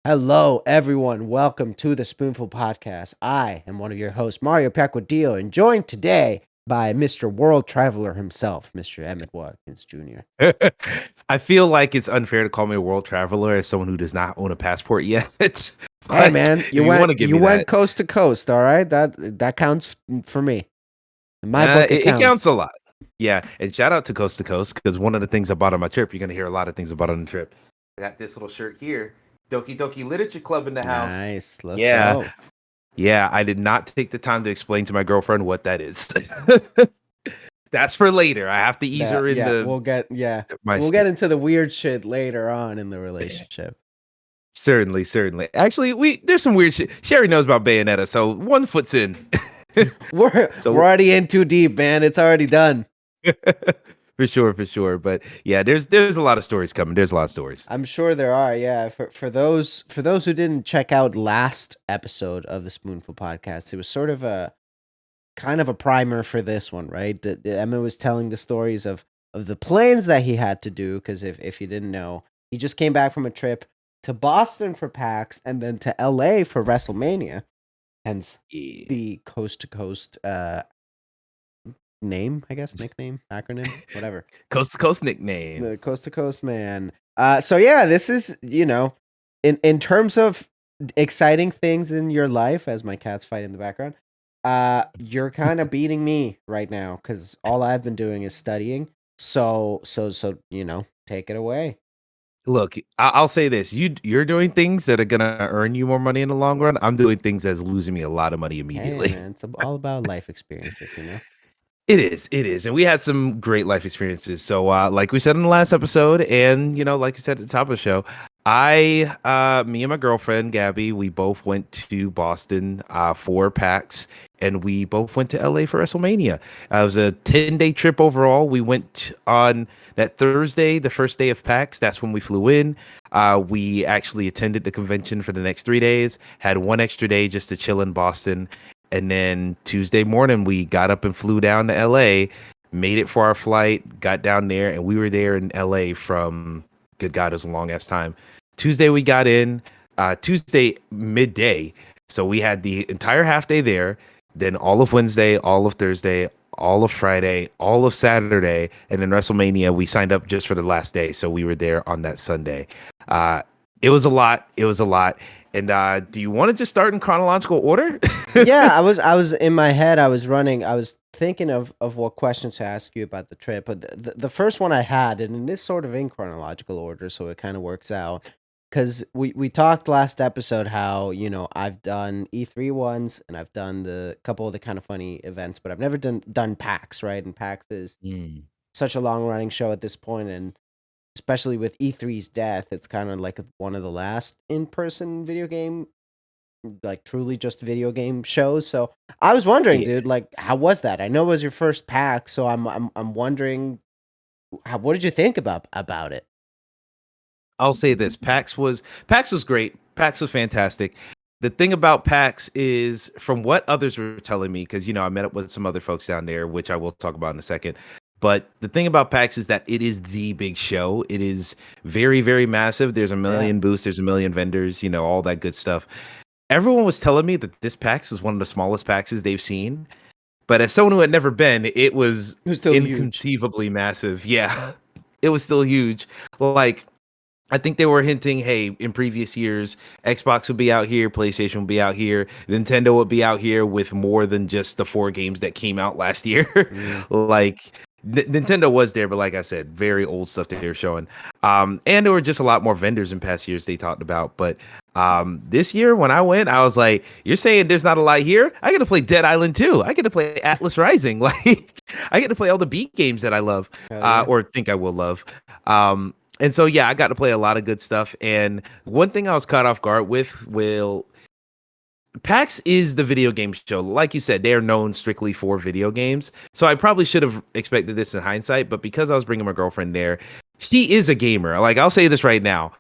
Hello, everyone. Welcome to the Spoonful podcast. I am one of your hosts, Mario Pacquidio, and joined today by Mr. World Traveler himself, Mr. Emmett Watkins Jr. I feel like it's unfair to call me a world traveler as someone who does not own a passport yet. Hey, But man, if you want to give you me went that, coast to coast. All right, that counts for me. In my book, it it counts counts. a lot. Yeah, and shout out to Coast to Coast because one of the things I bought on my trip, you're gonna hear a lot of things about on the trip. I got this little shirt here, Doki Doki Literature Club in the house. Nice. Let's Yeah, go. yeah. I did not take the time to explain to my girlfriend what that is. That's for later. I have to ease her into my We'll get shit. into the weird shit later on in the relationship. Certainly, certainly. Actually, there's some weird shit. Sherry knows about Bayonetta, so one foot's in. We're So already in too deep, man. It's already done. for sure, for sure. But yeah, there's a lot of stories coming. There's a lot of stories. I'm sure there are. Yeah, for those who didn't check out last episode of the Spoonful podcast, it was sort of a kind of a primer for this one, right? Emma was telling the stories of the plans that he had to do because if you didn't know, he just came back from a trip to Boston for PAX and then to LA for WrestleMania, hence Yeah. the coast to coast name, I guess, nickname, acronym, whatever. Coast to coast nickname. The coast to coast man. So yeah, this is in terms of exciting things in your life, as my cat's fight in the background. You're kind of beating me right now because all I've been doing is studying. So take it away. Look, I'll say this: you're doing things that are gonna earn you more money in the long run. I'm doing things that's losing me a lot of money Hey immediately. man, it's all about life experiences. It is, and we had some great life experiences. So, like we said in the last episode, and like you said at the top of the show, me and my girlfriend Gabby, we both went to Boston for PAX, and we both went to LA for WrestleMania. It was a 10-day trip overall. We went on that Thursday, the first day of PAX. That's when we flew in. We actually attended the convention for the next 3 days. Had one extra day just to chill in Boston. And then Tuesday morning, we got up and flew down to LA, made it for our flight, got down there, and we were there in LA from, good God, it was a long ass time. Tuesday, we got in, Tuesday midday. So we had the entire half day there, then all of Wednesday, all of Thursday, all of Friday, all of Saturday, and then WrestleMania, we signed up just for the last day. So we were there on that Sunday. It was a lot. It was a lot. And do you want to just start in chronological order? Yeah, I was in my head. I was thinking of what questions to ask you about the trip. But the first one I had, and it is sort of in chronological order, so it kind of works out. Because we talked last episode how I've done E3 ones and I've done the couple of the kind of funny events, but I've never done PAX, right? And PAX is Mm. such a long running show at this point, and especially with E3's death, it's kind of like one of the last in person video game, like truly just video game shows. So I was wondering, Yeah. dude, like how was that? I know it was your first pack, so I'm wondering what did you think about it? I'll say this: PAX was great. PAX was fantastic. The thing about PAX is, from what others were telling me, because I met up with some other folks down there, which I will talk about in a second. But the thing about PAX is that it is the big show. It is very, very massive. There's a Yeah, million booths. There's a million vendors. All that good stuff. Everyone was telling me that this PAX is one of the smallest PAXs they've seen. But as someone who had never been, it was it was still huge. inconceivably massive. Yeah, it was still huge. Like, I think they were hinting, hey, in previous years, Xbox would be out here, PlayStation would be out here, Nintendo would be out here with more than just the 4 games that came out last year. Mm. Like, Nintendo was there, but like I said, very old stuff that they were showing. And there were just a lot more vendors in past years they talked about. But this year, when I went, I was like, you're saying there's not a lot here? I get to play Dead Island 2. I get to play Atlas Rising. Like, I get to play all the beat games that I love, Hell yeah. or think I will love. And so, yeah, I got to play a lot of good stuff. And one thing I was caught off guard with, PAX is the video game show. Like you said, they are known strictly for video games. So I probably should have expected this in hindsight. But because I was bringing my girlfriend there, she is a gamer. Like, I'll say this right now.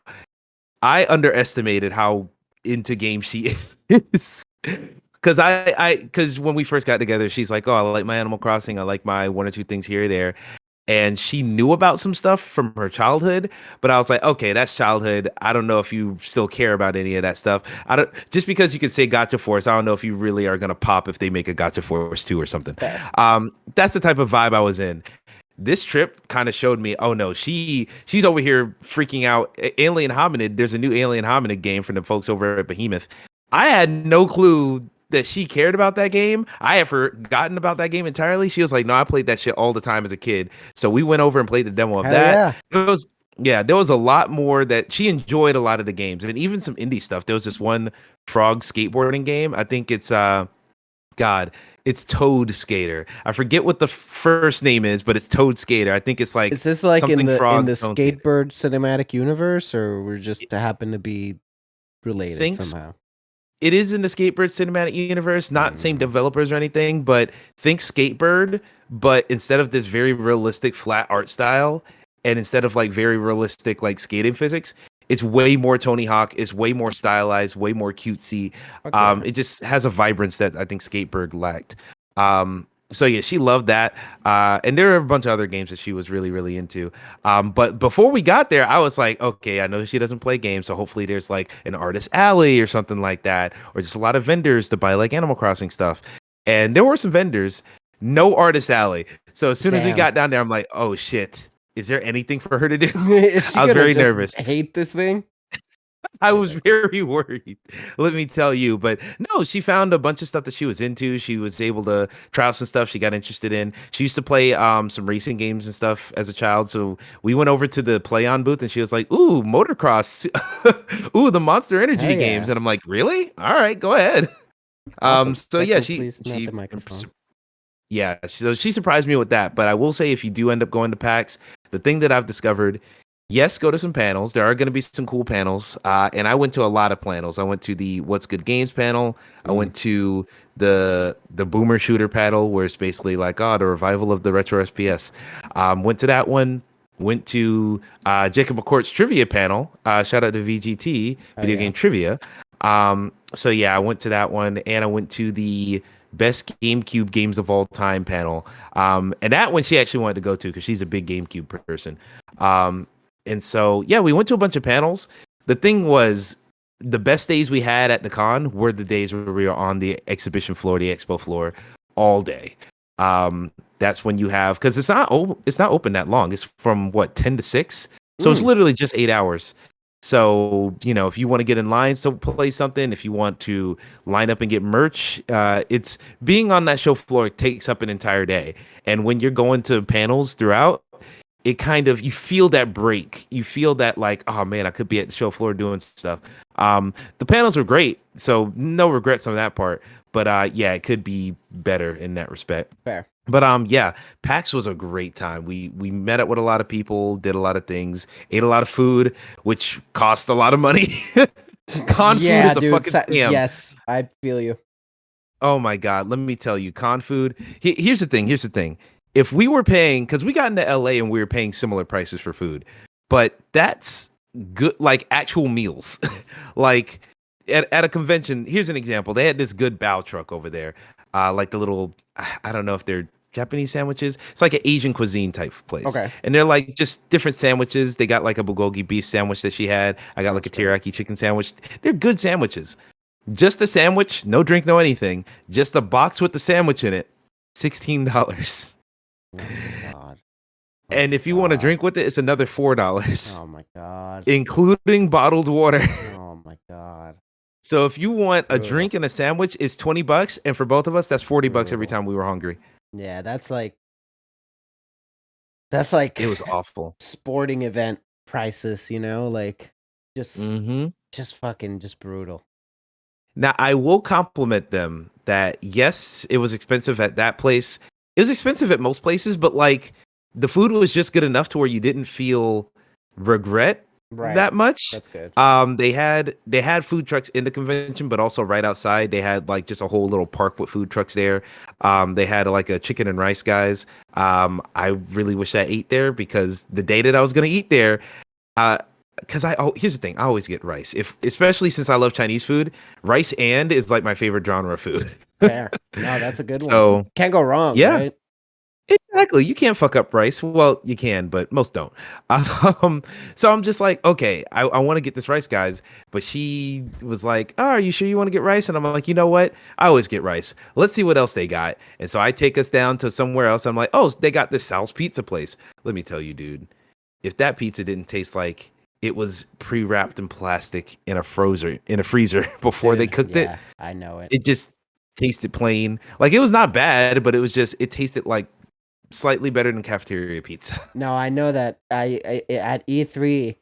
I underestimated how into games she is. Because when we first got together, she's like, oh, I like my Animal Crossing. I like my one or two things here or there. and she knew about some stuff from her childhood, but I was like, okay, that's childhood. I don't know if you still care about any of that stuff. I don't just because you can say Gotcha Force, I don't know if you really are gonna pop if they make a Gotcha Force 2 or something. Fair. That's the type of vibe I was in. This trip kind of showed me, oh no, she's over here freaking out. Alien Hominid, there's a new Alien Hominid game from the folks over at Behemoth. I had no clue that she cared about that game. I had forgotten about that game entirely. She was like, no, I played that shit all the time as a kid. So we went over and played the demo of Hell that. yeah. It was yeah, there was a lot more that she enjoyed, a lot of the games, and even some indie stuff. There was this one frog skateboarding game. I think it's God, it's Toad Skater. I forget what the first name is, but it's Toad Skater. I think it's like Is this like something in frog. the Stone Skater. skateboard cinematic universe, or we're just happen to be related Thinks somehow? it is in the Skatebird cinematic universe, not same Mm, developers or anything, but think Skatebird, but instead of this very realistic flat art style, and instead of like very realistic like skating physics, it's way more Tony Hawk, it's way more stylized, way more cutesy. fuck yeah. It just has a vibrance that I think Skatebird lacked. So yeah, she loved that. And there are a bunch of other games that she was really, really into. But before we got there, I was like, okay, I know she doesn't play games, so hopefully there's like an artist alley or something like that, or just a lot of vendors to buy like Animal Crossing stuff. And there were some vendors, no artist alley. So as soon as we Damn. got down there, I'm like, oh shit, is there anything for her to do? Is she I was gonna very just nervous. hate this thing? I was very worried, let me tell you. But no, she found a bunch of stuff that she was into. She was able to try out some stuff she got interested in. She used to play some racing games and stuff as a child. So we went over to the Play On booth and she was like, ooh, motocross. Ooh, the Monster Hell Energy yeah. games. And I'm like, really? All right, go ahead. Awesome. So yeah, Careful, please, not she the microphone. yeah, so she surprised me with that. But I will say, if you do end up going to PAX, the thing that I've discovered, yes, go to some panels. There are going to be some cool panels. And I went to a lot of panels. I went to the What's Good Games panel. I Mm. went to the Boomer Shooter panel, where it's basically like, oh, the revival of the retro SPS. Went to that one. Went to Jacob McCourt's trivia panel. Shout out to VGT, Oh Video yeah. Game Trivia. So yeah, I went to that one, and I went to the best GameCube games of all time panel. And that one she actually wanted to go to because she's a big GameCube person. And so yeah, we went to a bunch of panels. The thing was, the best days we had at the con were the days where we were on the exhibition floor, the expo floor, all day. That's when you have, because it's not open that long. It's from what, 10 to 6, so it's Mm. literally just 8 hours. So, if you want to get in lines to play something, if you want to line up and get merch, it's being on that show floor takes up an entire day. And when you're going to panels throughout, it kind of, you feel that break. You feel that like, oh man, I could be at the show floor doing stuff. The panels were great, so no regrets on that part. But yeah, it could be better in that respect. Fair. But yeah, PAX was a great time. We met up with a lot of people, did a lot of things, ate a lot of food, which cost a lot of money. Con food Yeah, is a dude. fucking scam. Yes, I feel you. Oh my god, let me tell you, con food. Here's the thing. Here's the thing. If we were paying, because we got into LA and we were paying similar prices for food, but that's good, like actual meals. Like at a convention. Here's an example. They had this good bao truck over there, like the little. I don't know if they're Japanese sandwiches. It's like an Asian cuisine type place. Okay. And they're like just different sandwiches. They got like a bulgogi beef sandwich that she had. I got like a That's great. teriyaki chicken sandwich. They're good sandwiches. Just the sandwich, no drink, no anything. Just the box with the sandwich in it, $16. Oh my god. Oh And my if you want to god. drink with it, it's another $4, Oh my god. including bottled water. Oh my god. So if you want a Brutal. drink and a sandwich, it's $20, and for both of us, that's $40 every Brutal. time we were hungry. Yeah, that's like It was awful. sporting event prices, like just Hmm. just fucking just brutal. Now I will compliment them that yes, it was expensive at that place. It was expensive at most places, but like the food was just good enough to where you didn't feel regret Right. that much. That's good. They had food trucks in the convention, but also right outside they had like just a whole little park with food trucks there. They had like a chicken and rice guys. I really wish I ate there because the day that I was gonna eat there, because here's the thing, I always get rice. If especially since I love Chinese food, rice and is like my favorite genre of food. Fair. No, that's a good one. So Can't go wrong, yeah, right? Exactly. You can't fuck up rice. Well, you can, but most don't. Um, so I'm just like, okay, I want to get this rice, guys. But she was like, oh, are you sure you want to get rice? And I'm like, you know what? I always get rice. Let's see what else they got. And so I take us down to somewhere else. I'm like, oh, they got this Sal's Pizza place. Let me tell you, dude, if that pizza didn't taste like it was pre-wrapped in plastic in a freezer before they Dude, cooked it, yeah, I know it. it just tasted plain. Like it was not bad, but it tasted like slightly better than cafeteria pizza. No, I know that I at E3,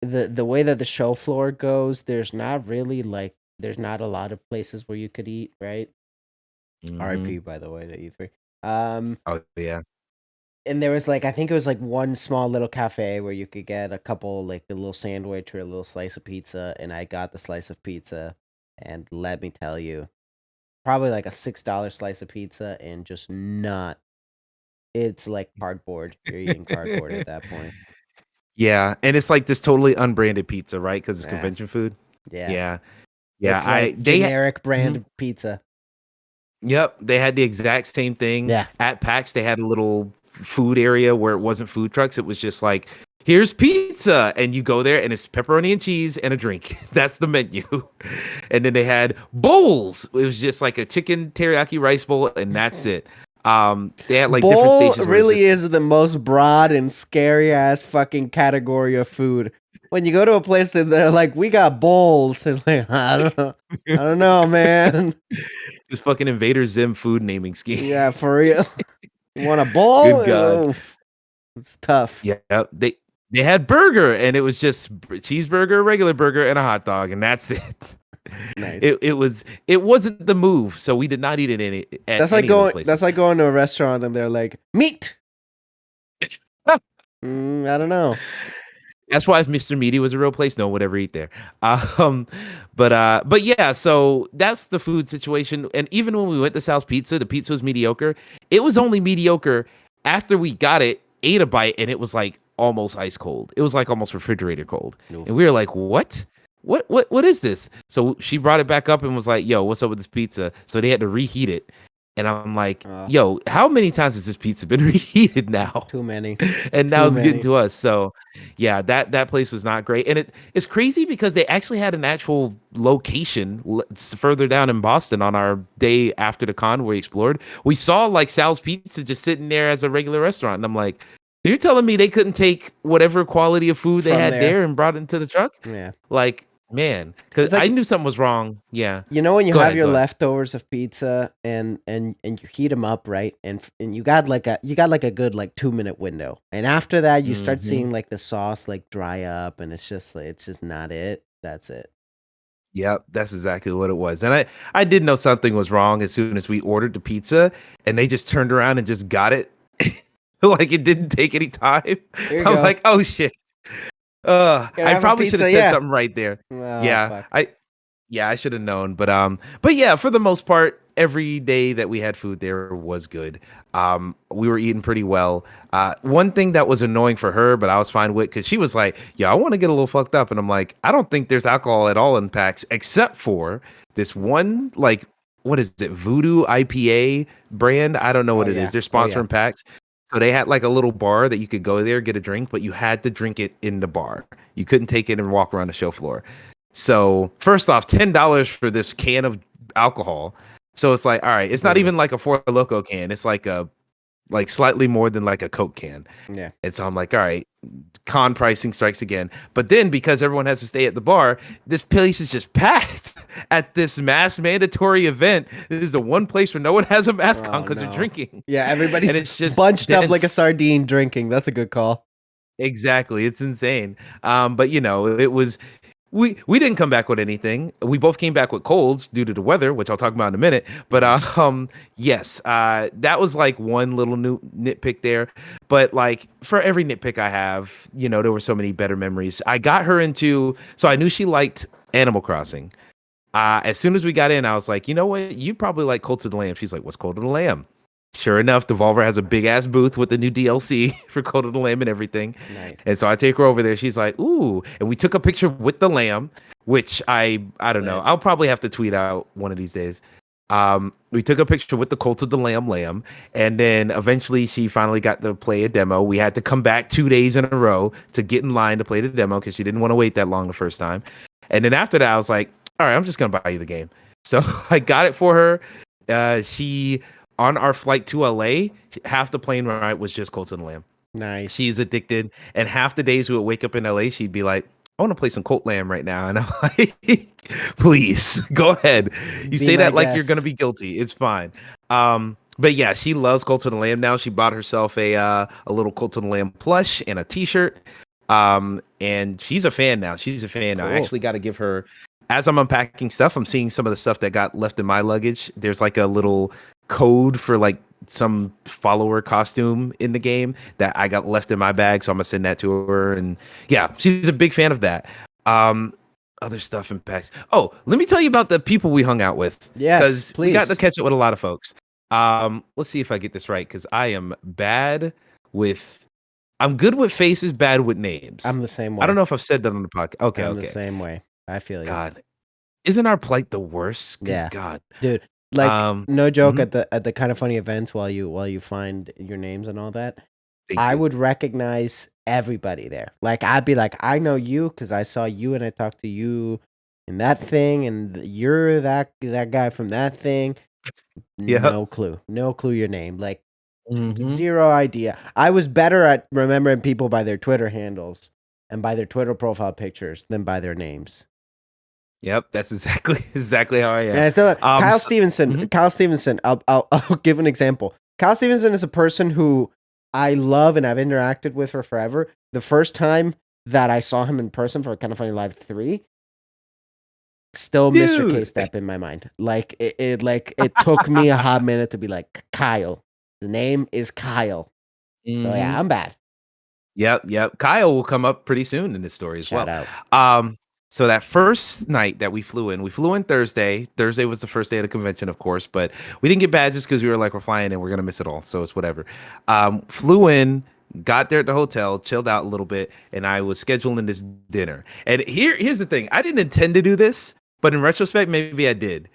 the way that the show floor goes, there's not really like there's not a lot of places where you could eat, right? Hmm. RIP, by the way, to E3. Um, Oh yeah. and there was like I think it was like one small little cafe where you could get a couple like a little sandwich or a little slice of pizza, and I got the slice of pizza, and let me tell you, probably like a $6 slice of pizza, and just not. It's like cardboard. You're eating cardboard at that point. Yeah, and it's like this totally unbranded pizza, right? Because it's Nah, convention food. yeah, Yeah, yeah. it's like generic Mhm. brand pizza. Yep, they had the exact same thing Yeah, at PAX. They had a little food area where it wasn't food trucks. It was just like, here's pizza, and you go there, and it's pepperoni and cheese and a drink. That's the menu. And then they had bowls. It was just like a chicken teriyaki rice bowl, and that's it. They had like different bowl stations where it's really just is the most broad and scary ass fucking category of food. When you go to a place that they're like, we got bowls, and like, I don't know, man. this fucking Invader Zim food naming scheme. Yeah, for real. You want a bowl? Good God. Oof, it's tough. Yeah, they had burger, and it was just cheeseburger, regular burger, and a hot dog, and that's it. Nice. It wasn't the move, so we did not eat it at That's like any of those going. places. That's like going to a restaurant and they're like, meat. I don't know. That's why if Mr. Meaty was a real place, no one would ever eat there. Um, but yeah, so that's the food situation. And even when we went to Sal's Pizza, the pizza was mediocre. It was only mediocre after we got it, ate a bite, and it was like almost ice cold. It was like almost refrigerator cold. Oof. And we were like, what? What is this? So she brought it back up and was like, yo, what's up with this pizza? So they had to reheat it. And I'm like, yo, how many times has this pizza been reheated now? Too many. And now Too it's getting many. to us. So yeah, that place was not great. And it's crazy because they actually had an actual location further down in Boston on our day after the con where we explored. We saw like Sal's Pizza just sitting there as a regular restaurant. And I'm like, you're telling me they couldn't take whatever quality of food they From had there. there and brought it into the truck? Yeah. Like, man, because It's I like, knew something was wrong. Yeah. you know, when you Go have ahead. your Go ahead. leftovers of pizza and you heat them up, right? And you got like a good like 2 minute window. And after that you start Hmm. seeing like the sauce like dry up, and it's just like it's just not it. That's it. Yep, that's exactly what it was. And I did know something was wrong as soon as we ordered the pizza and they just turned around and just got it. Like it didn't take any time. Here you I'm go. like, oh shit. Can I I have a probably should pizza? have said Yeah. something right there. Oh Yeah. fuck. I should have known. But yeah, for the most part, every day that we had food there was good. We were eating pretty well. One thing that was annoying for her, but I was fine with, because she was like, "Yeah, I want to get a little fucked up," and I'm like, "I don't think there's alcohol at all in PAX except for this one, like, what is it, Voodoo IPA brand? I don't know Oh what it yeah. is. They're Oh yeah. sponsoring PAX." So they had like a little bar that you could go there, get a drink, but you had to drink it in the bar. You couldn't take it and walk around the show floor. So first off, $10 for this can of alcohol. So it's like, all right, it's not Brutal. even like a Four Loco can. It's like slightly more than like a Coke can. Yeah. And so I'm like, all right, con pricing strikes again. But then because everyone has to stay at the bar, this place is just packed at this mass mandatory event. This is the one place where no one has a mask on Oh because they're no. drinking. Yeah, And everybody's it's just bunched up like a dense. sardine drinking. That's a good call. Exactly. It's insane. But you know, it was we didn't come back with anything. We both came back with colds due to the weather, which I'll talk about in a minute. But yes, that was like one little new nitpick there. But like for every nitpick I have, you know, there were so many better memories. I got her into, so I knew she liked Animal Crossing. As soon as we got in, I was like, you know what? You probably like Cult of the Lamb. She's like, what's Cult of the Lamb? Sure enough, Devolver has a big ass booth with the new DLC for Cult of the Lamb and everything. Nice. And so I take her over there. She's like, ooh. And we took a picture with the lamb, which I don't know. Lit. I'll probably have to tweet out one of these days. We took a picture with the Cult of the Lamb, and then eventually she finally got to play a demo. We had to come back 2 days in a row to get in line to play the demo because she didn't want to wait that long the first time. And then after that, I was like, all right, I'm just gonna buy you the game. So I got it for her. She on our flight to LA, half the plane ride was just Cult of the Lamb. Nice. She's addicted, and half the days we would wake up in LA, she'd be like, I want to play some Colt Lamb right now. And I'm like, please go ahead. You Be say my that like you're guest. gonna be guilty. It's fine. But yeah, she loves Colt of the Lamb now. She bought herself a little Colt of the Lamb plush and a t-shirt. And she's a fan now. She's a fan now. I Cool. actually got to give her, as I'm unpacking stuff, I'm seeing some of the stuff that got left in my luggage. There's like a little code for like some follower costume in the game that I got left in my bag, so I'm gonna send that to her. And yeah, she's a big fan of that. Other stuff in PAX. Oh, let me tell you about the people we hung out with. Yes, because we got to please. catch up with a lot of folks. Let's see if I get this right, because I am bad with. I'm good with faces, bad with names. I'm the same way. I don't know if I've said that on the podcast. Okay, I'm okay. the same way. I feel you. God, isn't our plight the worst? Good Yeah. God, Dude. Like no joke, mhm. at the kind of funny events while you find your names and all that, Thank I you. would recognize everybody there. Like I'd be like, I know you because I saw you and I talked to you in that thing, and you're that guy from that thing. Yeah. No clue your name. Like Mhm. zero idea. I was better at remembering people by their Twitter handles and by their Twitter profile pictures than by their names. Yep, that's exactly how I am. And I still Kyle So- Stevenson. mhm. Kyle Stevenson. I'll give an example. Kyle Stevenson is a person who I love and I've interacted with for forever. The first time that I saw him in person for Kind of Funny Live 3, still Mr. Dude. K-Step in my mind. Like it took me a hot minute to be like, Kyle. His name is Kyle. So yeah, Mhm. I'm bad. Yep. Kyle will come up pretty soon in this story as Shout well. out. So that first night that we flew in Thursday. Thursday was the first day of the convention, of course, but we didn't get badges because we were like, we're flying in, we're gonna miss it all. So it's whatever. Flew in, got there at the hotel, chilled out a little bit, and I was scheduling this dinner. And here's the thing: I didn't intend to do this, but in retrospect, maybe I did.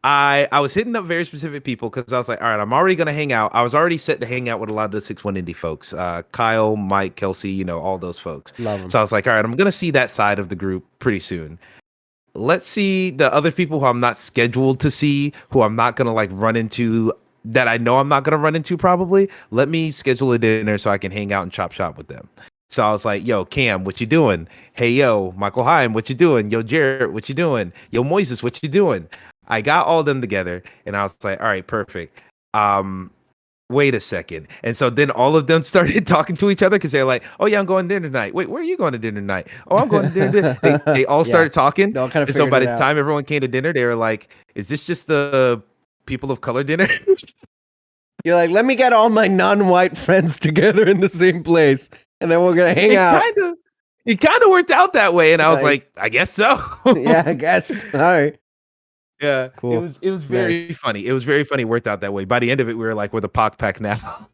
I was hitting up very specific people because I was like, all right, I'm already gonna hang out. I was already set to hang out with a lot of the 6-1 indie folks, Kyle, Mike, Kelsey, all those folks. Love him. So I was like, all right, I'm gonna see that side of the group pretty soon. Let's see the other people who I'm not scheduled to see, who I'm not gonna like run into, that I know I'm not gonna run into probably. Let me schedule a dinner so I can hang out and chop shop with them. So I was like, yo, Cam, what you doing? Hey, yo, Michael Heim, what you doing? Yo, Jarrett, what you doing? Yo, Moises, what you doing? I got all of them together and I was like, all right, perfect. Wait a second. And so then all of them started talking to each other because they're like, oh yeah, I'm going to dinner tonight. Wait, where are you going to dinner tonight? Oh, I'm going to dinner. They all Yeah. started talking. They all kind of And so by figured the it out. time everyone came to dinner, they were like, is this just the people of color dinner? You're like, let me get all my non-white friends together in the same place, and then we're gonna hang out. It kind of worked out that way. And I was Nice. like, I guess so. Yeah, I guess. All right. Yeah, Cool. It was very Nice. funny. It was very funny. It worked out that way. By the end of it, we were like, we're the POC pack now.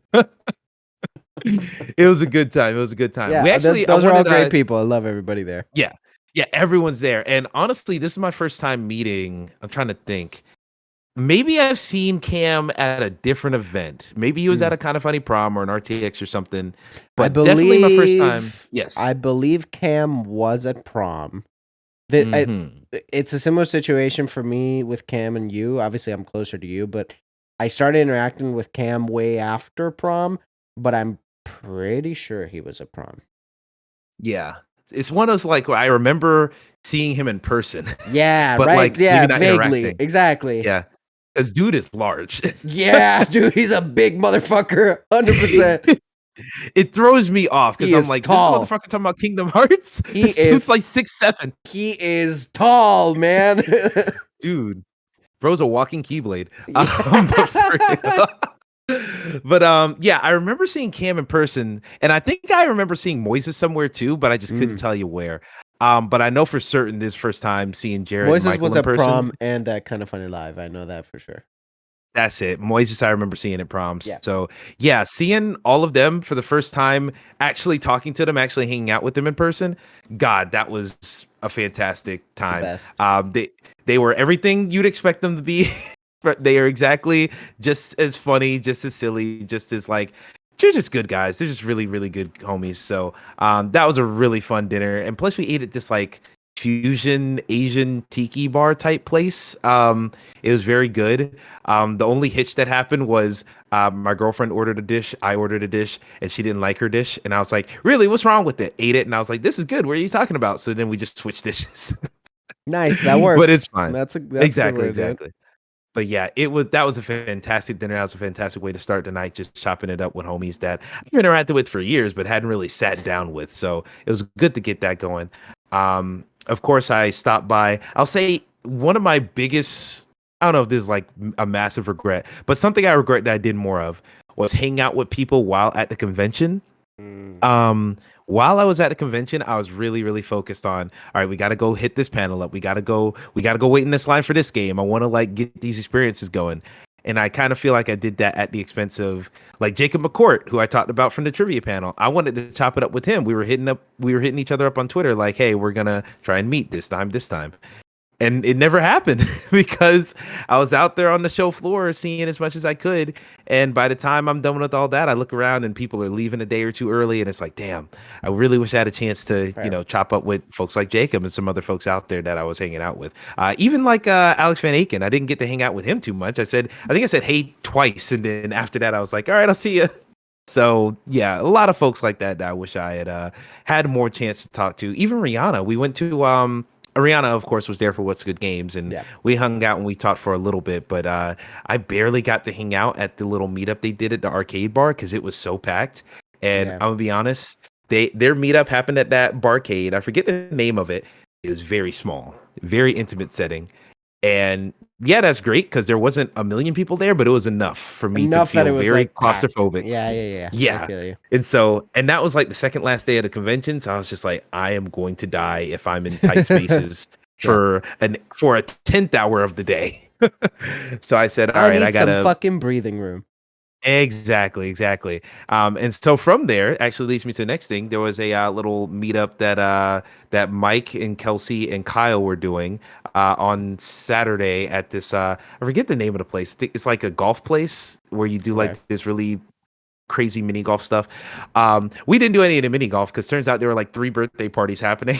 It was a good time. It was a good time. Yeah, We actually, those are all great wanted, people. I love everybody there. yeah, everyone's there. And honestly, this is my first time meeting. I'm trying to think. Maybe I've seen Cam at a different event. Maybe he was at a Kind of Funny prom or an RTX or something. But definitely my first time. Yes, I believe Cam was at prom. Mhm. It's a similar situation for me with Cam and you. Obviously, I'm closer to you, but I started interacting with Cam way after prom. But I'm pretty sure he was at prom. Yeah, it's one of those like where I remember seeing him in person. Yeah, but right. like Yeah, maybe not vaguely. interacting. Exactly. Yeah, because dude is large. Yeah, dude, he's a big motherfucker. 100%. It throws me off because He I'm is like, tall. this motherfucker talking about Kingdom Hearts. He This is dude's like 6'7". He is tall, man. Dude, bro's a walking keyblade. Yeah. Yeah, I remember seeing Cam in person, and I think I remember seeing Moises somewhere too, but I just couldn't tell you where. But I know for certain this first time seeing Jared and Moises Michael was in at person. prom and at Kind of Funny Live. I know that for sure. That's it. Moises, I remember seeing at proms. Yeah. So yeah, seeing all of them for the first time, actually talking to them, actually hanging out with them in person. God, that was a fantastic time. The best. They were everything you'd expect them to be. They are exactly just as funny, just as silly, just as like they're just good guys. They're just really, really good homies. So that was a really fun dinner. And plus we ate at this like fusion Asian tiki bar type place. It was very good. The only hitch that happened was my girlfriend ordered a dish, I ordered a dish, and she didn't like her dish. And I was like, really, what's wrong with it? Ate it, and I was like, this is good. What are you talking about? So then we just switched dishes. Nice, that But it's works. fine. That's a good way Exactly, to do it. exactly. But yeah, that was a fantastic dinner. That was a fantastic way to start the night, just chopping it up with homies that I've interacted with for years, but hadn't really sat down with. So it was good to get that going. Of course, I stopped by. I'll say one of my biggest, I don't know if this is like a massive regret, but something I regret that I did more of was hang out with people while at the convention. Mm, um while I was at the convention, I was really, really focused on, all right, we got to go hit this panel up. We got to go wait in this line for this game. I want to like get these experiences going. And I kind of feel like I did that at the expense of like Jacob McCourt, who I talked about from the trivia panel. I wanted to chop it up with him. We were hitting each other up on Twitter like, hey, we're going to try and meet this time. And it never happened because I was out there on the show floor seeing as much as I could. And by the time I'm done with all that, I look around and people are leaving a day or two early. And it's like, damn, I really wish I had a chance to, fair. chop up with folks like Jacob and some other folks out there that I was hanging out with. Even like Alex Van Aken, I didn't get to hang out with him too much. I think I said hey twice. And then after that, I was like, all right, I'll see you. So yeah, a lot of folks like that I wish I had had more chance to talk to. Even Rihanna, we went to Ariana, of course, was there for What's Good Games, and Yeah. we hung out and we talked for a little bit. But I barely got to hang out at the little meetup they did at the arcade bar because it was so packed. And Yeah. I'm gonna be honest, their meetup happened at that barcade. I forget the name of it. It was very small, very intimate setting. And yeah, that's great because there wasn't a million people there, but it was enough for me to Enough that it feel was very like packed. claustrophobic. Yeah, yeah, yeah. I Yeah. feel you. And that was like the second last day of the convention. So I was just like, I am going to die if I'm in tight spaces Yeah. for a 10th hour of the day. So I said, all I right, need I some gotta fucking breathing room. exactly. And so from there actually leads me to the next thing. There was a little meetup that Mike and Kelsey and Kyle were doing on Saturday at this I forget the name of the place. I think it's like a golf place where you do Okay. like this really crazy mini golf stuff. We didn't do any of the mini golf because turns out there were like 3 birthday parties happening.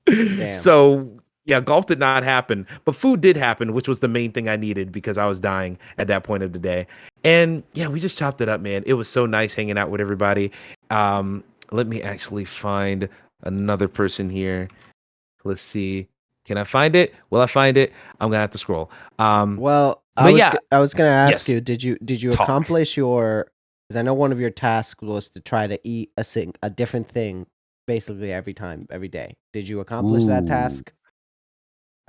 Damn. So yeah, golf did not happen, but food did happen, which was the main thing I needed because I was dying at that point of the day. And yeah, we just chopped it up, man. It was so nice hanging out with everybody. Let me actually find another person here. Let's see. Can I find it? Will I find it? I'm gonna have to scroll. Well, But yeah, I was gonna ask yes, you, did you talk. accomplish your? Because I know one of your tasks was to try to eat a different thing, basically every day. Did you accomplish that Ooh. task?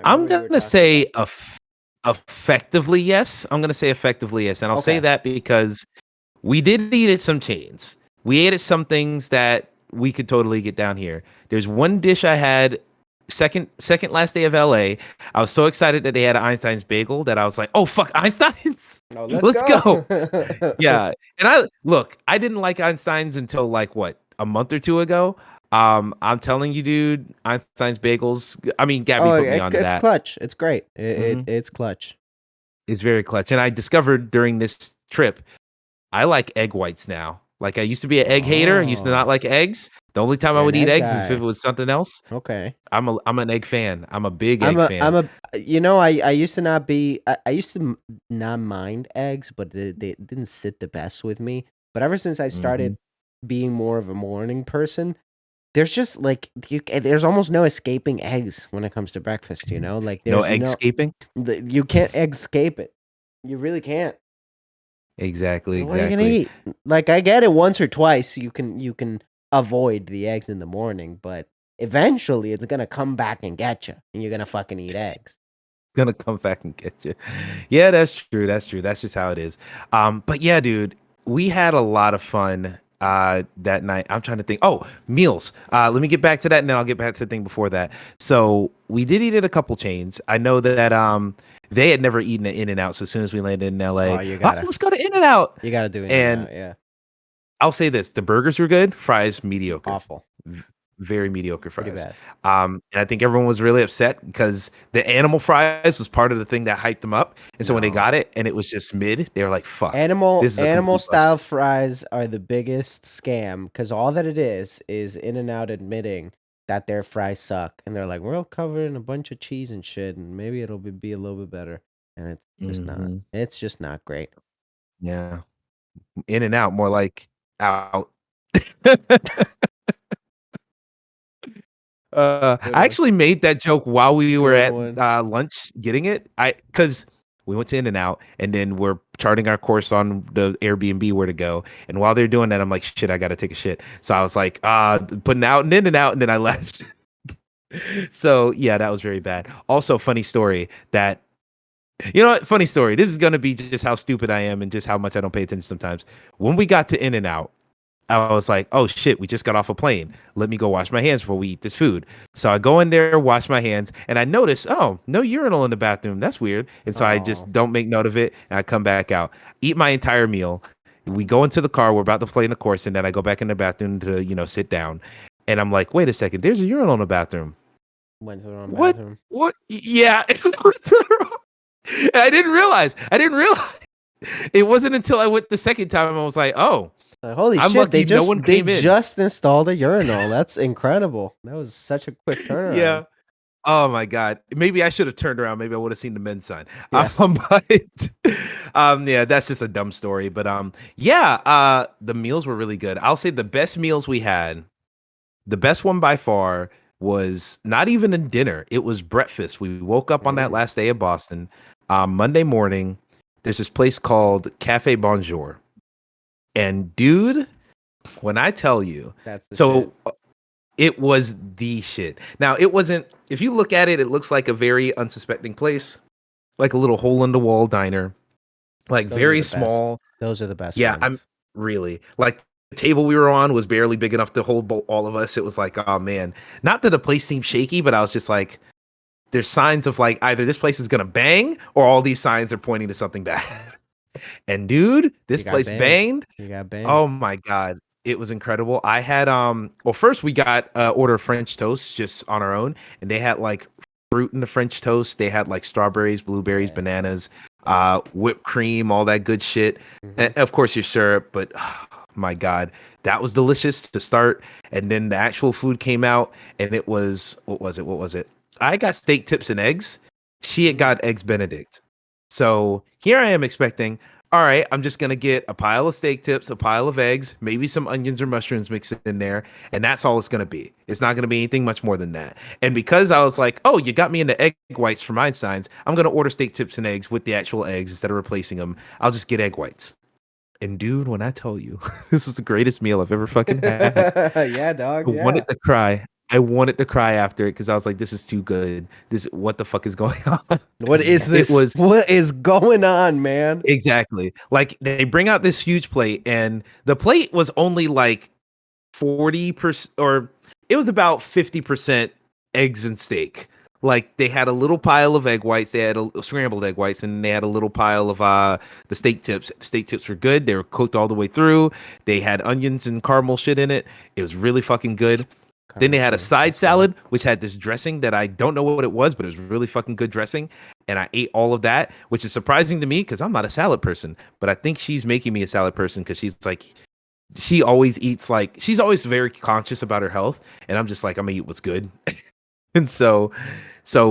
I I'm remember you were gonna talking about. say effectively yes. I'm gonna say effectively yes, and I'll say Okay. that because we did eat at some chains. We ate at some things that we could totally get down here. There's one dish I had second last day of LA. I was so excited that they had Einstein's bagel that I was like, oh fuck, Einstein's. Oh, let's Let's go. go. Yeah. And I didn't like Einstein's until like what, a month or two ago. I'm telling you, dude, Einstein's bagels. I mean, Gabby Oh, put me onto it's that. clutch. It's great. Hmm. It's clutch. It's very clutch. And I discovered during this trip, I like egg whites now. Like I used to be an egg hater. I used to not Oh, like eggs. The only time I you're an would eat egg eggs is if it guy. was something else. Okay. I'm an egg fan. I'm a big egg I'm fan. a you know I used to not be I used to not mind eggs, but they didn't sit the best with me. But ever since I Hmm. started being more of a morning person, there's just like there's almost no escaping eggs when it comes to breakfast. You know, like No there's egg no scaping. you can't escape it. You really can't. Exactly, So what are you gonna exactly. eat? Like I get it once or twice you can avoid the eggs in the morning, but eventually it's gonna come back and get you, and you're gonna fucking eat eggs. Gonna come back and get you. Yeah, that's true. That's true. That's just how it is. But yeah, dude, we had a lot of fun that night. I'm trying to think. Oh, meals. Let me get back to that and then I'll get back to the thing before that. So we did eat at a couple chains. I know that they had never eaten an In-N-Out, so as soon as we landed in Oh, LA, oh, let's go to In-N-Out. you gotta do In and And Out. Yeah, I'll say this: the burgers were good, fries mediocre. awful. V- very mediocre Pretty fries. bad. And I think everyone was really upset because the animal fries was part of the thing that hyped them up. And so when they No. got it and it was just mid, they were like, "Fuck, Animal this is a animal complete style bust." fries are the biggest scam because all that it is In-N-Out admitting that their fries suck, and they're like, "We're all covered in a bunch of cheese and shit, and maybe it'll be a little bit better," and it's just not. Hmm. It's just not great. Yeah, in and out, more like out. Good I one. actually made that joke while we were Good at one. lunch getting it. Because we went to In and Out, and then we're charting our course on the Airbnb where to go. And while they're doing that, I'm like, shit, I gotta take a shit. So I was like, putting out and In and Out, and then I left. So yeah, that was very bad. Also, funny story that you know what? Funny story. This is gonna be just how stupid I am and just how much I don't pay attention sometimes. When we got to In and Out, I was like, oh shit, we just got off a plane. Let me go wash my hands before we eat this food. So I go in there, wash my hands, and I notice, oh, no urinal in the bathroom. That's weird. And so I Oh, just don't make note of it. And I come back out, eat my entire meal. We go into the car. We're about to play in the course. And then I go back in the bathroom to, sit down. And I'm like, wait a second, there's a urinal in the bathroom. went to the wrong What? bathroom. What? Yeah. And I didn't realize. It wasn't until I went the second time I was like, oh, Like, holy I'm shit! lucky no one They came in. just installed a urinal. That's incredible. That was such a quick turnaround. Yeah. Oh my God. Maybe I should have turned around. Maybe I would have seen the men's sign. Yeah. But yeah, that's just a dumb story. But yeah, the meals were really good. I'll say the best meals we had, the best one by far was not even a dinner. It was breakfast. We woke up on that Mm. last day of Boston. Monday morning, there's this place called Cafe Bonjour. And dude, when I tell you, That's the shit. so it was the shit. Now, it wasn't, if you look at it, it looks like a very unsuspecting place, like a little hole in the wall diner, like Those are very the best. small. Those are the best Yeah, I'm ones. really like the table we were on was barely big enough to hold all of us. It was like, oh man, not that the place seemed shaky, but I was just like, there's signs of like either this place is gonna bang or all these signs are pointing to something bad. And dude, this You got place banged. banged. You got banged. Oh my God. It was incredible. I had well first we got order of French toast just on our own, and they had like fruit in the French toast. They had like strawberries, blueberries, Yeah. bananas, whipped cream, all that good shit. Mm-hmm. And of course your syrup, but oh, my God, that was delicious to start. And then the actual food came out and it was what was it? What was it? I got steak tips and eggs. She had got eggs Benedict. So here I am expecting, all right, I'm just gonna get a pile of steak tips, a pile of eggs, maybe some onions or mushrooms mixed in there, and that's all it's gonna be. It's not gonna be anything much more than that. And because I was like, oh, you got me into egg whites for Einstein's, I'm gonna order steak tips and eggs with the actual eggs instead of replacing them. I'll just get egg whites. And dude, when I tell you, this was the greatest meal I've ever fucking had. Yeah, dog. I Yeah. wanted to cry. I wanted to cry after it because I was like, this is too good. This what the fuck is going on? What is It this? was What is going on, man? exactly like they bring out this huge plate, and the plate was only like 40% or it was about 50% eggs and steak. Like they had a little pile of egg whites, they had scrambled egg whites, and they had a little pile of the steak tips. Steak tips were good. They were cooked all the way through. They had onions and caramel shit in it. It was really fucking good. Then they Caramel had a shit. side That's good. salad, which had this dressing that I don't know what it was, but it was really fucking good dressing. And I ate all of that, which is surprising to me because I'm not a salad person. But I think she's making me a salad person because she's like, she always eats like, she's always very conscious about her health. And I'm just like, I'm gonna eat what's good. And so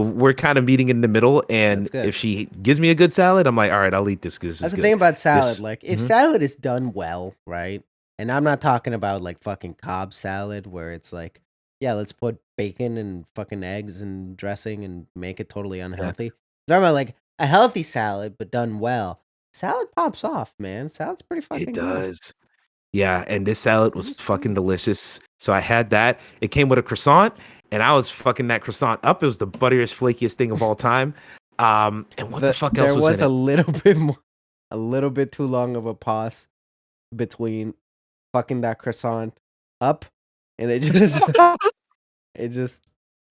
we're kind of meeting in the middle. And That's good. if she gives me a good salad, I'm like, all right, I'll eat this because this That's is the good. thing about salad. This, Like, if Mhm. salad is done well, right? And I'm not talking about like fucking Cobb salad where it's like, yeah, let's put bacon and fucking eggs and dressing and make it totally Yeah, unhealthy. I'm talking about like a healthy salad, but done well. Salad pops off, man. Salad's pretty it fucking good. does. Yeah, and this salad It was is fucking fun. delicious. So I had that. It came with a croissant, and I was fucking that croissant up. It was the butteriest, flakiest thing of all time. And what the fuck There else was was in a it? little bit more, a little bit too long of a pause between fucking that croissant up, and it just it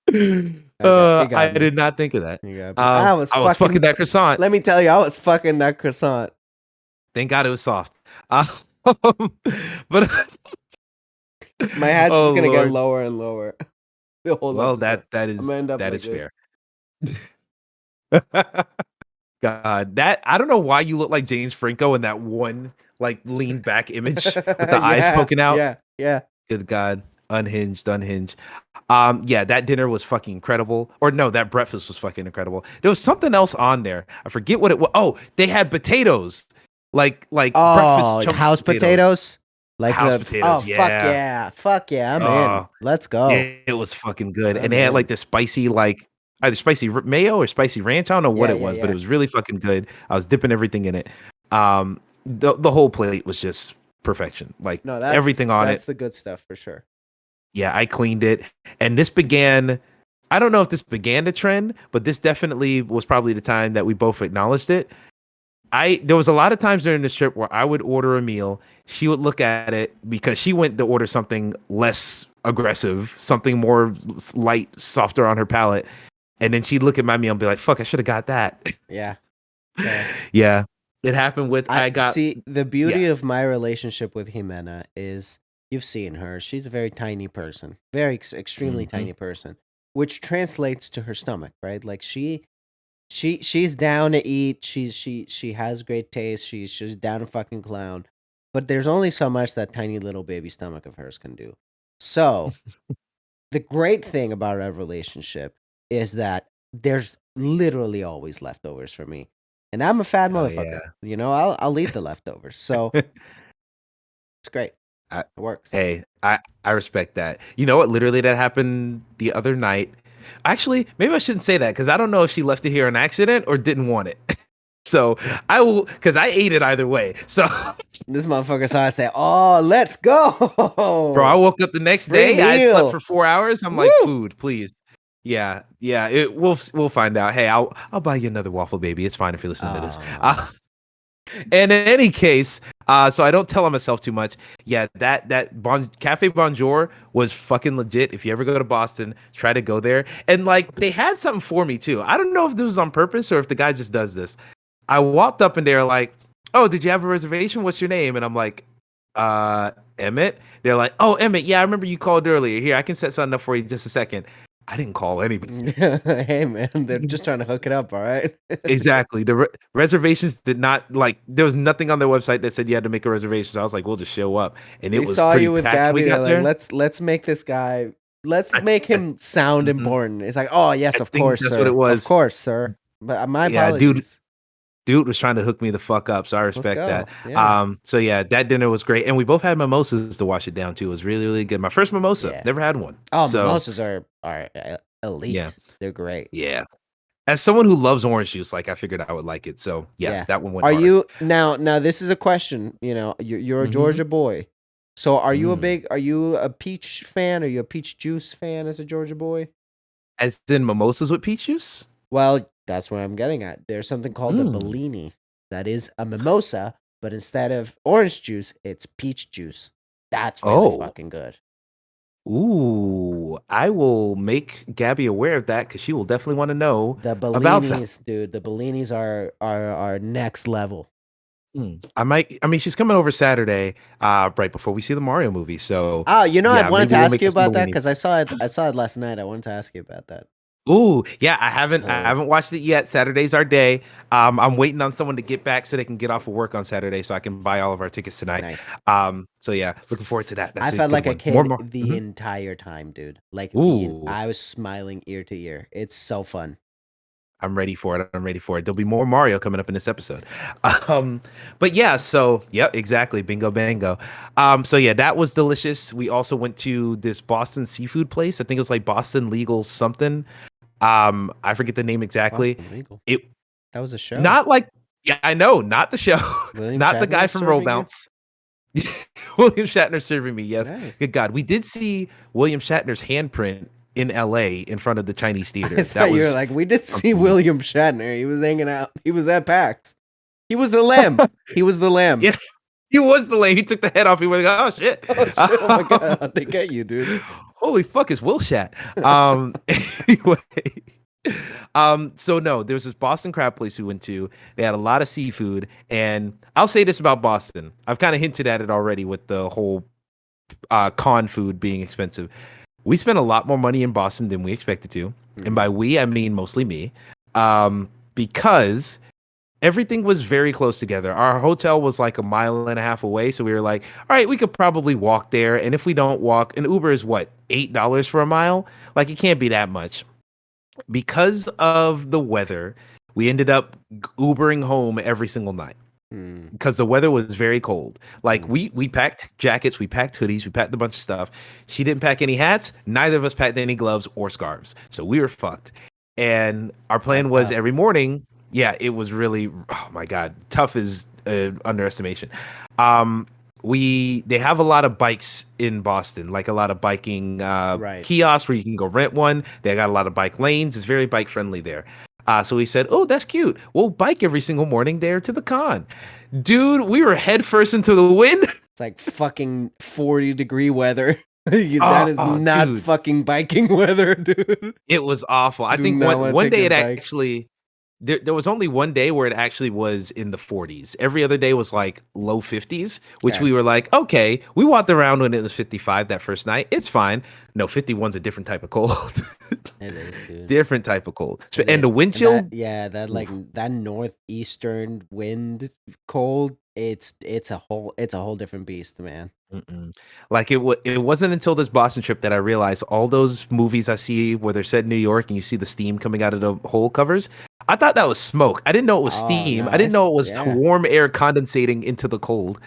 I got me. did not think of that. It got me. I was fucking that croissant. Let me tell you, I was fucking that croissant. Thank God it was soft. Uh, but My hat's Oh just gonna get Lord. lower and lower the whole Well, episode. that I'm gonna end up like is this. fair. God, that I don't know why you look like James Franco in that one like lean back image with the eyes Yeah, poking out. yeah, yeah. Good God, unhinged, unhinged. Yeah, that dinner was fucking incredible. Or no, that breakfast was fucking incredible. There was something else on there. I forget what it was. Oh, they had potatoes, like breakfast Oh, chunky house potatoes, potatoes? Like house the oh potatoes. fuck Yeah. yeah. Fuck yeah, I'm in. Oh, Let's go. it was fucking good. And I'm they had like in. the spicy, like either spicy mayo or spicy ranch. I don't know what Yeah, it yeah, was, but it yeah. was really fucking good. I was dipping everything in it. The whole plate was just perfection. Like No, everything on it. that's the good stuff for sure. Yeah, I cleaned it. And this began, I don't know if this began the trend, but this definitely was probably the time that we both acknowledged it. There was a lot of times during this trip where I would order a meal. She would look at it because she went to order something less aggressive, something more light, softer on her palate. And then she'd look at my meal and be like, fuck, I should have got that. Yeah. Fair. Yeah. It happened with, I I got, see the yeah. beauty of my relationship with Jimena is you've seen her. She's a very tiny person, very extremely Mhm. tiny person, which translates to her stomach, right? Like she's down to eat. She has great taste. She's down to fucking clown. But there's only so much that tiny little baby stomach of hers can do. So the great thing about our relationship is that there's literally always leftovers for me. And I'm a fat Oh, yeah. motherfucker. You know, I'll eat the leftovers. So it's great. I, It works. hey, I respect that. You know what? Literally, that happened the other night. Actually, maybe I shouldn't say that because I don't know if she left it here on accident or didn't want it. So I will, because I ate it either way. So, This motherfucker saw I say, "Oh, let's bro, I go, woke up the next free day. I had slept for meal." 4 hours. I'm like, Woo! food, please. Yeah, yeah. We'll find out. Hey, I'll buy you another waffle, baby. It's fine if you're listening to this. And in any case, so I don't tell on myself too much. Yeah, that Cafe Bonjour was fucking legit. If you ever go to Boston, try to go there. And like they had something for me too. I don't know if this was on purpose or if the guy just does this. I walked up and they're like, "Oh, did you have a reservation? What's your name?" And I'm like, Emmett." They're like, "Oh, Emmett, yeah, I remember you called earlier. Here, I can set something up for you in just a second." I didn't call anybody. Hey man, they're just trying to hook it up. All right. Exactly. The reservations did not like there was nothing on their website that said you had to make a reservation. So I was like, we'll just show up. And They it was saw pretty you with packed when we Gabby. They're got like, there. let's make this guy. Let's I, make I, him sound mhm. important. It's like, oh yes, I of think course, that's what sir. it Of was. course, sir. But my Yeah, apologies. dude was trying to hook me the fuck up. So I Let's respect that. go. Yeah. So yeah, that dinner was great. And we both had mimosas to wash it down too. It was really, really good. My first mimosa. Yeah. Never had one. Oh, So mimosas are yeah. elite. They're great. Yeah. As someone who loves orange juice, like I figured I would like it. So yeah, Yeah. that one went Are hard. you now? Now this is a question. You know, you're a Mm-hmm. Georgia boy. So Mm. are you a peach fan? Are you a peach juice fan as a Georgia boy? As in mimosas with peach juice? Well, that's what I'm getting at. There's something called the Mm. Bellini that is a mimosa, but instead of orange juice, it's peach juice. That's really Oh. fucking good. Ooh, I will make Gabby aware of that because she will definitely want to know The about that. Bellinis, dude, the Bellinis are next level. I might. I mean, she's coming over Saturday, right before we see the Mario movie. So, Oh, you know, I yeah, wanted maybe to we'll ask make you us some about that bellinis. because I saw it. I saw it last night. I wanted to ask you about that. Ooh, yeah, I haven't. I Oh, haven't watched it yet. Saturday's our day. I'm waiting on someone to get back so they can get off of work on Saturday, so I can buy all of our tickets tonight. nice. So yeah, looking forward to that. I That's a felt good like a one. More, kid more. the entire time, dude. Like Ooh, I was smiling ear to ear. It's so fun. I'm ready for it. I'm ready for it. There'll be more Mario coming up in this episode. Um, but yeah, so yeah, exactly. Bingo bango. So yeah, that was delicious. We also went to this Boston seafood place. I think it was like Boston Legal something. I forget the name exactly. Boston Legal. It That was a show. not like yeah, I know, not the show, William not the guy Shatner from serving you. Romance. William Shatner serving me. Yes, Nice. good God, we did see William Shatner's handprint in L.A. in front of the Chinese I theater. That thought you were was like, we did see something. William Shatner. He was hanging out. He was at PAX. He was the lamb. He was the lamb. Yeah, he was the lame. He took the head off. He was like, "Oh shit!" Oh shit! Oh my god! They get you, dude. Holy fuck, is Will Shat? Anyway, so no, there was this Boston crab place we went to. They had a lot of seafood, and I'll say this about Boston. I've kind of hinted at it already with the whole con food being expensive. We spent a lot more money in Boston than we expected to, and Mhm. by we I mean mostly me, because everything was very close together. Our hotel was like a mile and a half away, so we were like, all right, we could probably walk there, and if we don't walk, an Uber is what, $8 for a mile? Like it can't be that much. Because of the weather, we ended up Ubering home every single night Mm. because the weather was very cold. Like Mm. we packed jackets, we packed hoodies, we packed a bunch of stuff. She didn't pack any hats. Neither of us packed any gloves or scarves. So we were fucked. And our That's plan was tough. every morning. Yeah, it was really, oh my god, tough is underestimation. Um, they have a lot of bikes in Boston, like a lot of biking Right. kiosks where you can go rent one. They got a lot of bike lanes. It's very bike friendly there. So we said, "Oh, that's cute. We'll bike every single morning there to the con." Dude, we were head first into the wind. It's like fucking 40-degree weather. That is Oh, not dude, fucking biking weather, dude. it was awful. I Do think not one want to one take day your it bike. actually there was only one day where it actually was in the 40s. Every other day was like low 50s, which Okay. we were like, okay, we walked around when it was 55 that first night. It's fine. No, 51's a different type of cold. It is, dude. Different type of cold. It And the is. wind And that, chill, yeah, that like oof. that northeastern wind cold, it's a whole different beast, man. Mm-mm. Like it wasn't until this Boston trip that I realized all those movies I see where they're set in New York and you see the steam coming out of the hole covers. I thought that was smoke. I didn't know it was Oh steam. no, I didn't know it was yeah, warm air condensating into the cold.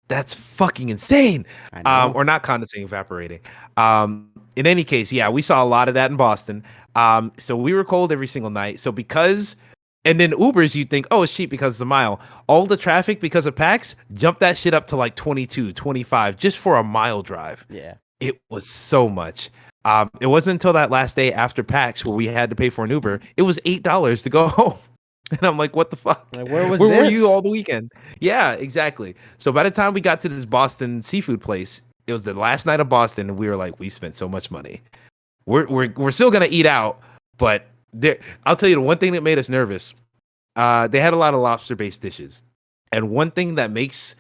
That's fucking insane. I know. Or not condensating, evaporating. In any case, yeah, we saw a lot of that in Boston. So we were cold every single night. So because, and then Ubers, you think, oh, it's cheap because it's a mile. All the traffic because of PAX, jump that shit up to like 22, 25 just for a mile drive. Yeah. It was so much. It wasn't until that last day after PAX where we had to pay for an Uber. It was $8 to go home. And I'm like, what the fuck? Like, where was Where were you this? all the weekend? Yeah, exactly. So by the time we got to this Boston seafood place, it was the last night of Boston, and we were like, we spent so much money. We're still gonna eat out, but there. I'll tell you the one thing that made us nervous. They had a lot of lobster based dishes, and one thing that makes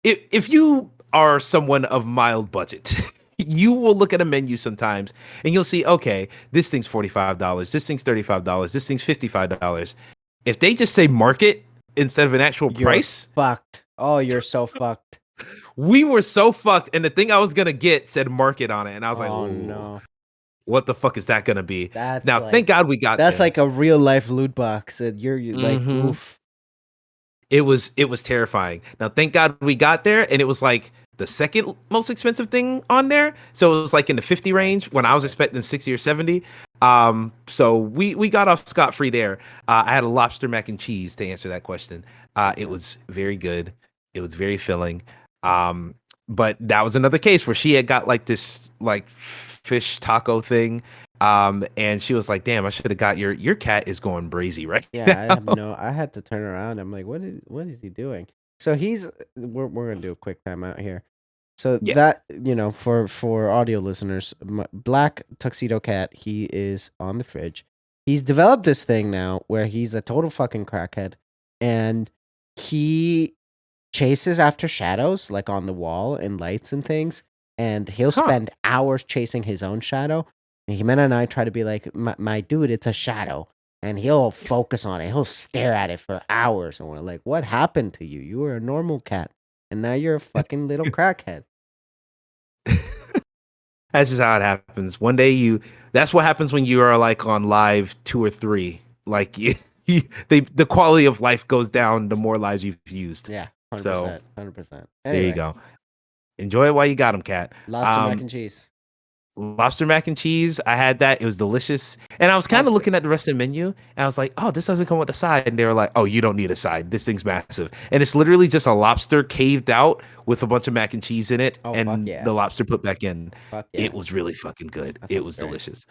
if you are someone of mild budget. You will look at a menu sometimes and you'll see, okay, this thing's $45, this thing's $35, this thing's $55. If they just say market instead of an actual You're price, fucked. Oh, you're so fucked. we were so fucked. And the thing I was gonna get said market on it, and I was like, Oh "Ooh, no. what the fuck is that gonna be?" That's Now, like thank God we got that's there. like a real life loot box. You're like, Hmm. oof. It was terrifying. Now, thank God we got there, and it was like the second most expensive thing on there. So it was like in the 50 Okay. range when I was Okay. expecting 60 or 70. So we got off scot free there. I had a lobster mac and cheese to answer that question. It Okay. was very good. It was very filling. Um, but that was another case where she had got like this like fish taco thing. And she was like, "Damn, I should have got your cat is going brazy right Yeah, now." I had to turn around. I'm like, what is he doing? So we're gonna do a quick timeout here. So Yeah. that, for audio listeners, Black Tuxedo Cat, he is on the fridge. He's developed this thing now where he's a total fucking crackhead, and he chases after shadows like on the wall and lights and things, and he'll Huh. spend hours chasing his own shadow. And Jimena and I try to be like, my dude, it's a shadow, and he'll focus on it. He'll stare at it for hours, and we're like, what happened to you? You were a normal cat, and now you're a fucking little crackhead. That's just how it happens. One day that's what happens when you are like on live 2 or 3. Like the quality of life goes down the more lives you've used. Yeah, So 100%, 100%. there you Anyway, go. Enjoy it while you got them, cat. lobster mac Um, and cheese. Lobster mac and cheese. I had that. It was delicious. And I was kind of Lobster. looking at the rest of the menu and I was like, oh, this doesn't come with a side. And they were like, oh, you don't need a side. This thing's massive. And it's literally just a lobster caved out with a bunch of mac and cheese in it Oh, fuck and yeah. the lobster put back in. Fuck It yeah. was really fucking good. That It sounds was great. delicious.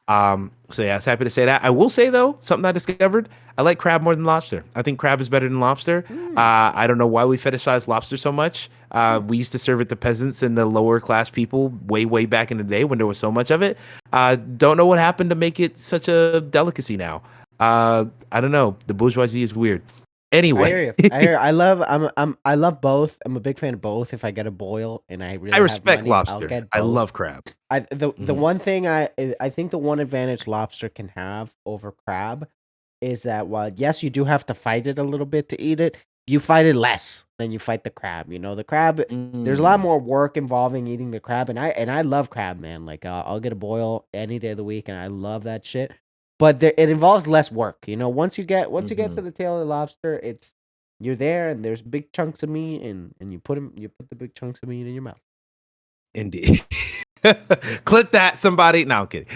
So yeah, I was happy to say that. I will say though, something I discovered, I like crab more than lobster. I think crab is better than lobster. Mm, I don't know why we fetishize lobster so much. mm. We used to serve it to peasants and the lower class people way back in the day when there was so much of it. Don't know what happened to make it such a delicacy now. I don't know. The bourgeoisie is weird. I Anyway, hear you. I love both. I'm a big fan of both. If I get a boil and I I really have respect money, I'll lobster. get I both. love crab. The Hmm. one thing I think the one advantage lobster can have over crab is that while yes you do have to fight it a little bit to eat it, you fight it less than you fight the crab. You know, the crab, there's a lot Mm, more work involving eating the crab, and I love crab, man. Like I'll get a boil any day of the week, and I love that shit. But it involves less work. You know, once you get to hmm. the tail of the lobster, it's you're there, and there's big chunks of meat, and you put the big chunks of meat in your mouth. Indeed. Clip that, somebody. No, I'm kidding.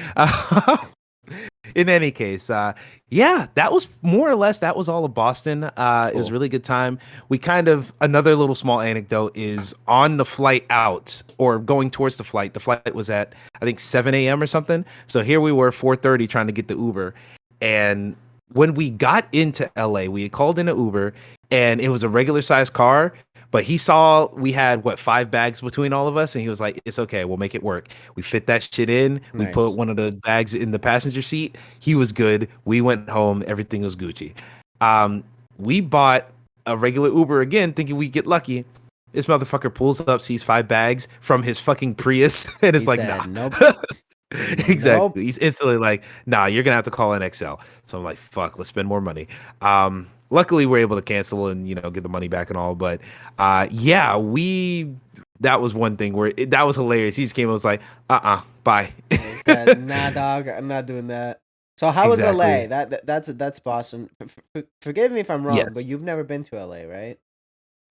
In any case, yeah, that was more or less that was all of Boston. It was a Cool. really good time. We kind of another little small anecdote is on the flight out or going towards the flight. The flight was at I think 7 a.m. or something. So here we were 4:30 trying to get the Uber, and when we got into LA, we had called in an Uber, and it was a regular sized car. But he saw we had what 5 bags between all of us, and he was like, "It's okay, we'll make it work." We fit that shit in. We put Nice. one of the bags in the passenger seat. He was good. We went home. Everything was Gucci. Um, we bought a regular Uber again, thinking we'd get lucky. This motherfucker pulls up, sees 5 bags from his fucking Prius, and He it's like, nah. said, "Nope, nope." Exactly. He's instantly like, nah, you're gonna have to call an XL. So I'm like, fuck, let's spend more money. Luckily we're able to cancel and get the money back and all. But yeah, we that was one thing where that was hilarious. He just came and was like, bye. He said, "Nah, dog, I'm not doing that." So how was LA? Exactly. That's Boston. Forgive me if I'm wrong, Yes. but you've never been to LA, right?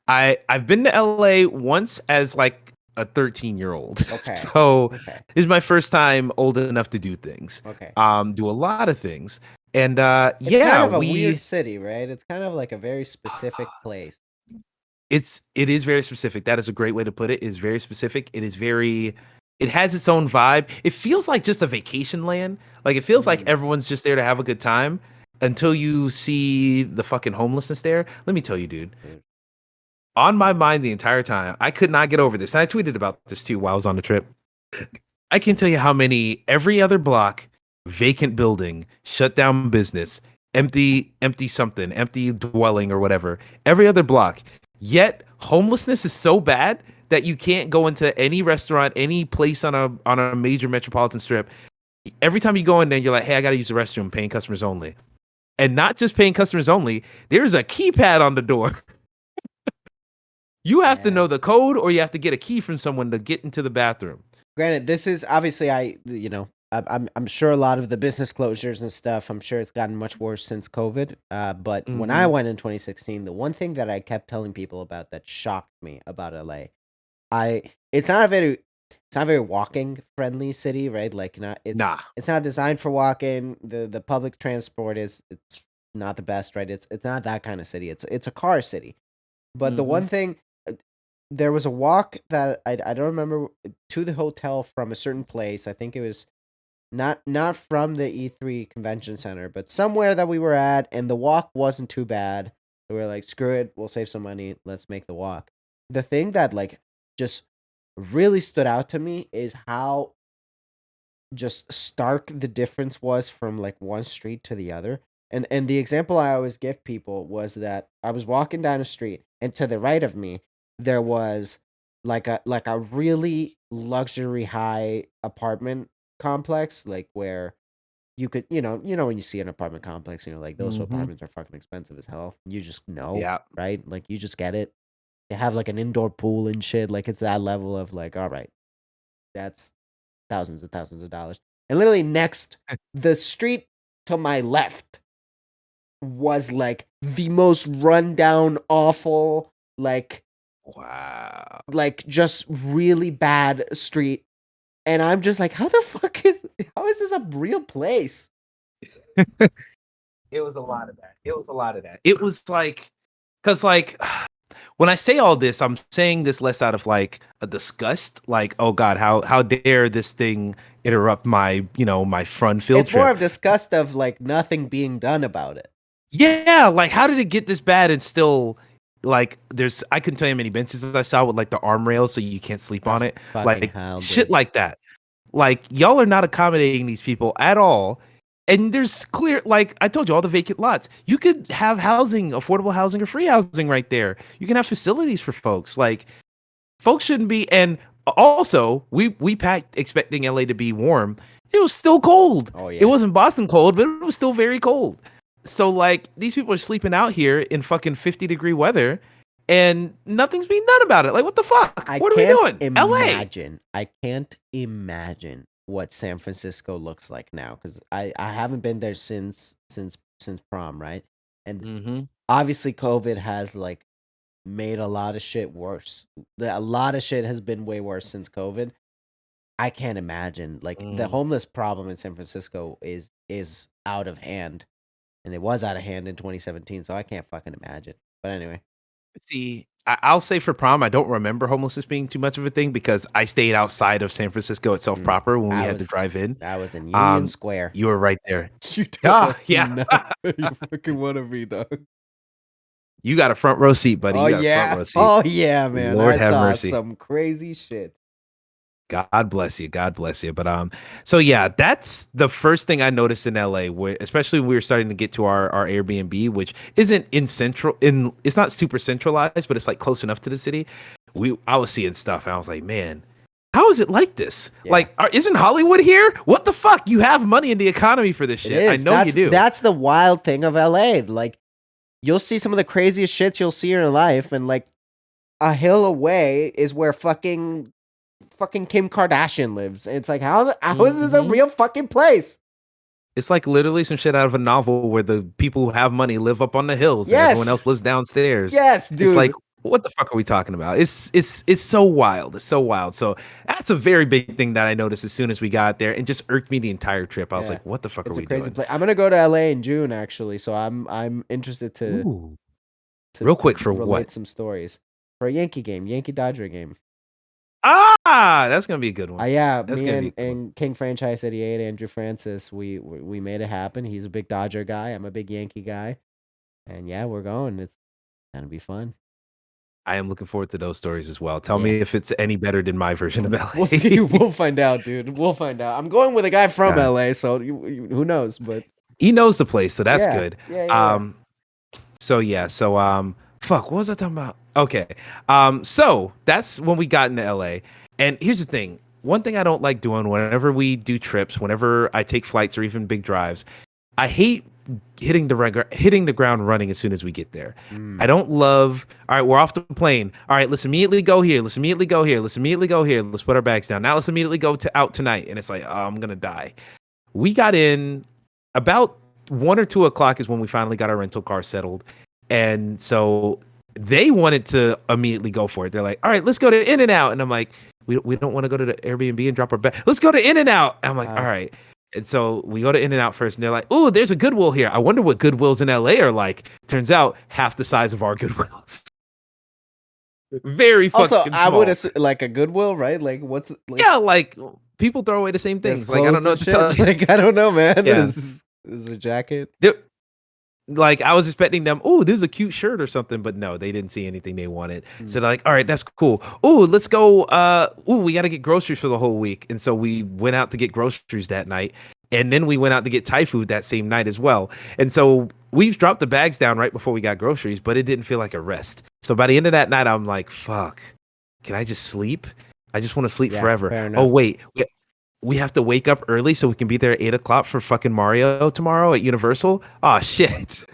I've been to LA once as like a 13-year-old. Okay. So Okay. this is my first time old enough to do things. Okay. Do a lot of things. And It's kind yeah, of a weird we city, right? It's kind of like a very specific place. it is very specific. That is a great way to put it. It is very specific. It has its own vibe. It feels like just a vacation land. Like it feels like Mm. everyone's just there to have a good time until you see the fucking homelessness there. Let me tell you, dude. Dude. On my mind the entire time, I could not get over this. And I tweeted about this too while I was on the trip. I can tell you how many every other block, vacant building, shut down business, empty something, empty dwelling or whatever. Every other block. Yet homelessness is so bad that you can't go into any restaurant, any place on a major metropolitan strip. Every time you go in there, you're like, hey, I gotta use the restroom, paying customers only. And not just paying customers only, there's a keypad on the door. You have to Yeah. know the code or you have to get a key from someone to get into the bathroom. Granted, this is obviously I'm sure a lot of the business closures and stuff. I'm sure it's gotten much worse since COVID. But when I Mm-hmm. went in 2016, the one thing that I kept telling people about that shocked me about LA, I it's not a very it's not a very walking friendly city, right? Like not Nah. it's not designed for walking. The public transport it's not the best, right? It's not that kind of city. It's a car city. But the Mm-hmm. one thing, there was a walk that I don't remember to the hotel from a certain place. I think it was not from the E3 convention center, but somewhere that we were at, and the walk wasn't too bad. So we were like, screw it, we'll save some money, let's make the walk. The thing that like just really stood out to me is how just stark the difference was from like one street to the other. And the example I always give people was that I was walking down a street, and to the right of me there was like a really luxury high apartment complex, like where you could when you see an apartment complex, like those Mm-hmm. apartments are fucking expensive as hell. You just know, Yeah. right? Like you just get it. They have like an indoor pool and shit. Like it's that level of like, all right, that's thousands and thousands of dollars. And literally next, the street to my left was like the most rundown, awful, Wow. like just really bad street. And I'm just like, how is this a real place? It was a lot of that. It was a lot of that. It was like, because like, when I say all this, I'm saying this less out of like a disgust, like, oh God, how dare this thing interrupt my my fun field It's more trip. of disgust of like nothing being done about it. Yeah, like how did it get this bad and still like I couldn't tell you how many benches I saw with like the arm rails so you can't sleep on Oh, it. fucking Like hell, shit dude. like that. Like y'all are not accommodating these people at all. And there's clear, like I told you, all the vacant lots. You could have housing, affordable housing or free housing right there. You can have facilities for folks. Like folks shouldn't be. And also, we packed expecting LA to be warm. It was still cold. Oh It yeah. wasn't Boston cold, but it was still very cold. So like these people are sleeping out here in fucking 50-degree weather, and nothing's being done about it. Like what the fuck? I What are we can't doing? LA. imagine. I can't imagine what San Francisco looks like now because I haven't been there since prom, right? And Mm-hmm. obviously COVID has like made a lot of shit worse. A lot of shit has been way worse since COVID. I can't imagine like the Mm. homeless problem in San Francisco is out of hand, and it was out of hand in 2017. So I can't fucking imagine. But anyway, See, I'll say for prom, I don't remember homelessness being too much of a thing because I stayed outside of San Francisco itself mm, proper when we I had to was drive in. I was in Union Um, Square. you were right there. You don't. Yeah, That's yeah. not where you fucking want to be, dog. You got a front row seat, buddy. Oh You got a front yeah. row seat. Oh yeah, man. Lord I have saw mercy. some crazy shit. God bless you. God bless you. But so yeah, that's the first thing I noticed in LA, where especially when we were starting to get to our Airbnb, which isn't it's not super centralized, but it's like close enough to the city. I was seeing stuff and I was like, man, how is it like this? Yeah. Like, isn't Hollywood here? What the fuck? You have money in the economy for this It shit. I is. know you do. That's the wild thing of LA. Like you'll see some of the craziest shits you'll see in your life, and like a hill away is where fucking Kim Kardashian lives. And it's like how is this a Mhm. real fucking place? It's like literally some shit out of a novel where the people who have money live up on the hills and everyone Yes. else lives downstairs. Yes, dude. It's like, what the fuck are we talking about? It's so wild. It's so wild. So that's a very big thing that I noticed as soon as we got there and just irked me the entire trip. I was Yeah. like, what the fuck are It's a we crazy doing? place. I'm gonna go to LA in June actually, so I'm interested Ooh. to Real quick for relate what? some stories for a Yankee game, Yankee Dodger game. Ah, that's gonna be a good one. Yeah, That's me gonna be a good one. and King Franchise 88, Andrew Francis, we made it happen. He's a big Dodger guy. I'm a big Yankee guy, and yeah, we're going. It's gonna be fun. I am looking forward to those stories as well. Tell Yeah. me if it's any better than my version of LA. We'll see. We'll find out, dude. We'll find out. I'm going with a guy from Yeah. LA, so who knows? But He knows the place, so that's yeah, good. yeah. So yeah, so fuck, what was I talking about? Okay. So that's when we got into LA. And here's the thing. One thing I don't like doing whenever we do trips, whenever I take flights or even big drives, I hate hitting the ground running as soon as we get there. I don't love, all right, we're off the plane. All right, let's immediately go here. Let's immediately go here. Let's immediately go here. Let's put our bags down. Now let's immediately go out tonight. And it's like, oh, I'm gonna die. We got in about 1 or 2 o'clock is when we finally got our rental car settled. And so they wanted to immediately go for it. They're like, all right, let's go to In-N-Out. And I'm like, we don't want to go to the Airbnb and drop our bag. Let's go to In-N-Out. I'm like, all right. And so we go to In-N-Out first, and they're like, oh, there's a Goodwill here. I wonder what Goodwills in LA are like. Turns out half the size of our Goodwills. Very fucking Also, small. I would assume like a Goodwill, right? Like what's like, yeah, like people throw away the same there's things. Like I don't know what clothes to and tell shit? Like I don't know, man. Yeah. Is a jacket? Like I was expecting them, oh, this is a cute shirt or something, but no, they didn't see anything they wanted. So they're like, all right, that's cool. Oh, let's go. We got to get groceries for the whole week. And so we went out to get groceries that night. And then we went out to get Thai food that same night as well. And so we've dropped the bags down right before we got groceries, but it didn't feel like a rest. So by the end of that night, I'm like, fuck, can I just sleep? I just want to sleep Yeah, forever. fair enough. Oh, wait. We have to wake up early so we can be there at 8 o'clock for fucking Mario tomorrow at Universal. Oh shit.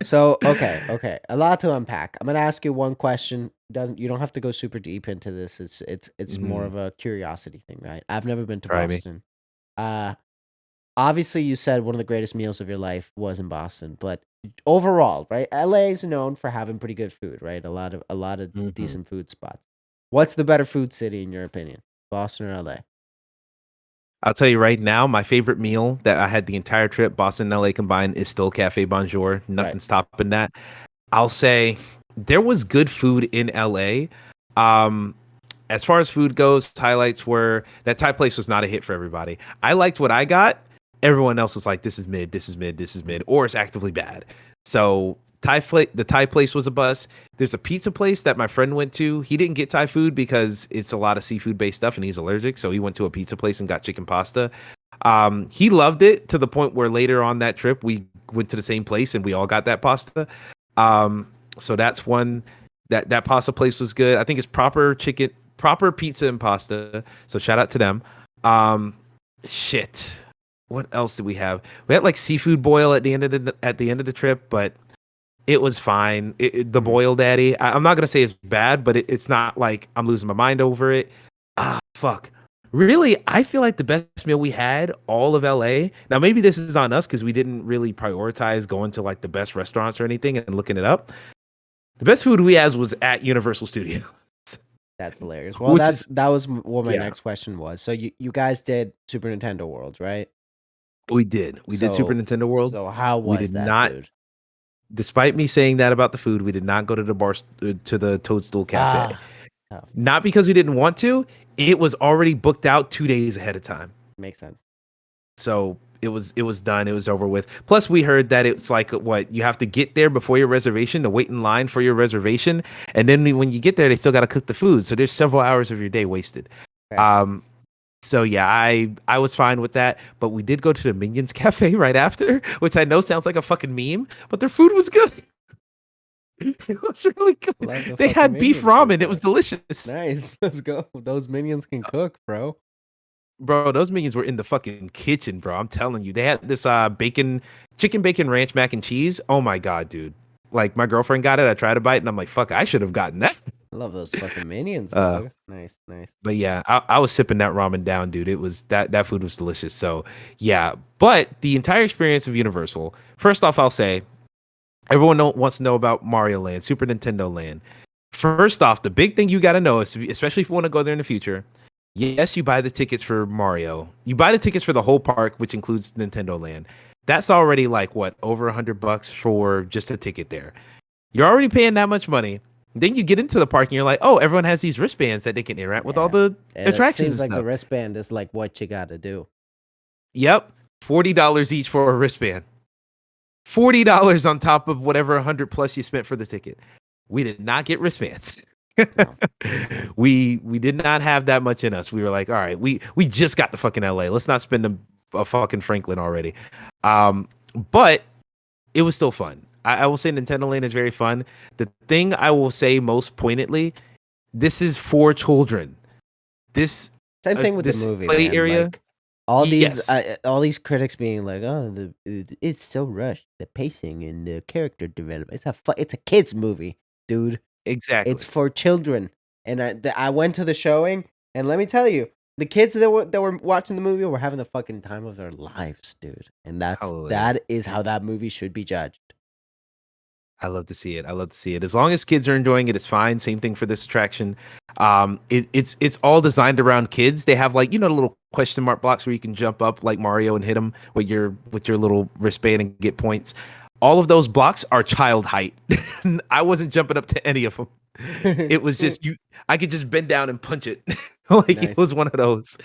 So okay, a lot to unpack. I'm gonna ask you one question. You don't have to go super deep into this. It's more of a curiosity thing, right? I've never been to Try me. Boston. Obviously you said one of the greatest meals of your life was in Boston, but overall, right? LA is known for having pretty good food, right? A lot of Mhm. decent food spots. What's the better food city in your opinion? Boston or LA? I'll tell you right now, my favorite meal that I had the entire trip, Boston and LA combined, is still Cafe Bonjour. Nothing stopping that. I'll say there was good food in LA. As far as food goes, highlights were that Thai place was not a hit for everybody. I liked what I got. Everyone else was like, this is mid, this is mid, this is mid, or it's actively bad. So the Thai place was a bust. There's a pizza place that my friend went to. He didn't get Thai food because it's a lot of seafood based stuff and he's allergic. So he went to a pizza place and got chicken pasta. He loved it to the point where later on that trip we went to the same place and we all got that pasta. Um, so that's one that pasta place was good. I think it's proper pizza and pasta. So shout out to them. Um, shit. What else did we have? We had like seafood boil at the end of the trip, but it was fine. The boil daddy. I'm not gonna say it's bad, but it's not like I'm losing my mind over it. Ah, fuck. Really, I feel like the best meal we had all of LA. Now, maybe this is on us because we didn't really prioritize going to like the best restaurants or anything and looking it up. The best food we had was at Universal Studios. That's hilarious. Well, that was what my next question was. So you guys did Super Nintendo World, right? We did. We did Super Nintendo World. So how was we did that not, food? Despite me saying that about the food, we did not go to the Toadstool Cafe. Not because we didn't want to. It was already booked out 2 days ahead of time. Makes sense. So it was done. It was over with. Plus, we heard that it's like what you have to get there before your reservation to wait in line for your reservation, and then when you get there, they still got to cook the food. So there's several hours of your day wasted. Okay. So yeah, I was fine with that, but we did go to the Minions Cafe right after, which I know sounds like a fucking meme, but their food was good. It was really good. They had beef ramen. It was delicious. Nice. Let's go. Those minions can cook, bro. Bro, those minions were in the fucking kitchen, bro. I'm telling you. They had this chicken bacon ranch mac and cheese. Oh my god, dude. Like my girlfriend got it. I tried to bite and I'm like, fuck, I should have gotten that. I love those fucking minions, dog. Nice. But yeah, I was sipping that ramen down, dude. It was that food was delicious. So yeah. But the entire experience of Universal, first off, I'll say everyone wants to know about Mario Land, Super Nintendo Land. First off, the big thing you got to know is, especially if you want to go there in the future, yes, you buy the tickets for Mario. You buy the tickets for the whole park, which includes Nintendo Land. That's already like what, over $100 for just a ticket there. You're already paying that much money. Then you get into the park and you're like, oh, everyone has these wristbands that they can interact with all the attractions. It seems like the wristband is like what you got to do. Yep, $40 each for a wristband. $40 on top of whatever 100 plus you spent for the ticket. We did not get wristbands. No. we did not have that much in us. We were like, all right, we just got to fucking LA. Let's not spend a fucking Franklin already. But it was still fun. I will say Nintendo Land is very fun. The thing I will say most poignantly, this is for children. This same thing with the movie play area. Like, all these critics being like, "Oh, it's so rushed. The pacing and the character development. It's a kids movie, dude. Exactly. It's for children." And I went to the showing, and let me tell you, the kids that were watching the movie were having the fucking time of their lives, dude. And that is how that movie should be judged. I love to see it. As long as kids are enjoying it, it's fine. Same thing for this attraction. It's all designed around kids. They have like, the little question mark blocks where you can jump up like Mario and hit them with your little wristband and get points. All of those blocks are child height. I wasn't jumping up to any of them. It was just I could just bend down and punch it. Like nice. It was one of those.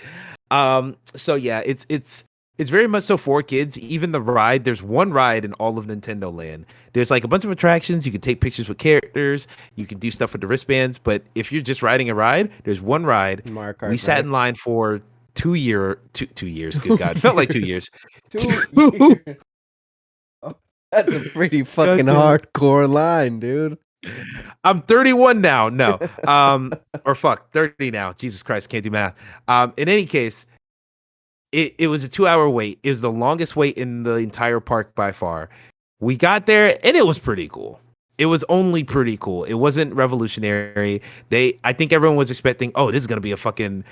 So yeah, it's very much so for kids. Even the ride, there's one ride in all of Nintendo Land. There's like a bunch of attractions. You can take pictures with characters. You can do stuff with the wristbands. But if you're just riding a ride, there's one ride. We sat in line for 2 years. Good God. Felt like 2 years. 2 years. Oh, that's a pretty fucking hardcore line, dude. I'm 31 now. No. Or 30 now. Jesus Christ, can't do math. In any case, it was a 2-hour wait. It was the longest wait in the entire park by far. We got there and it was pretty cool. It was only pretty cool. It wasn't revolutionary. I think everyone was expecting, oh, this is going to be a fucking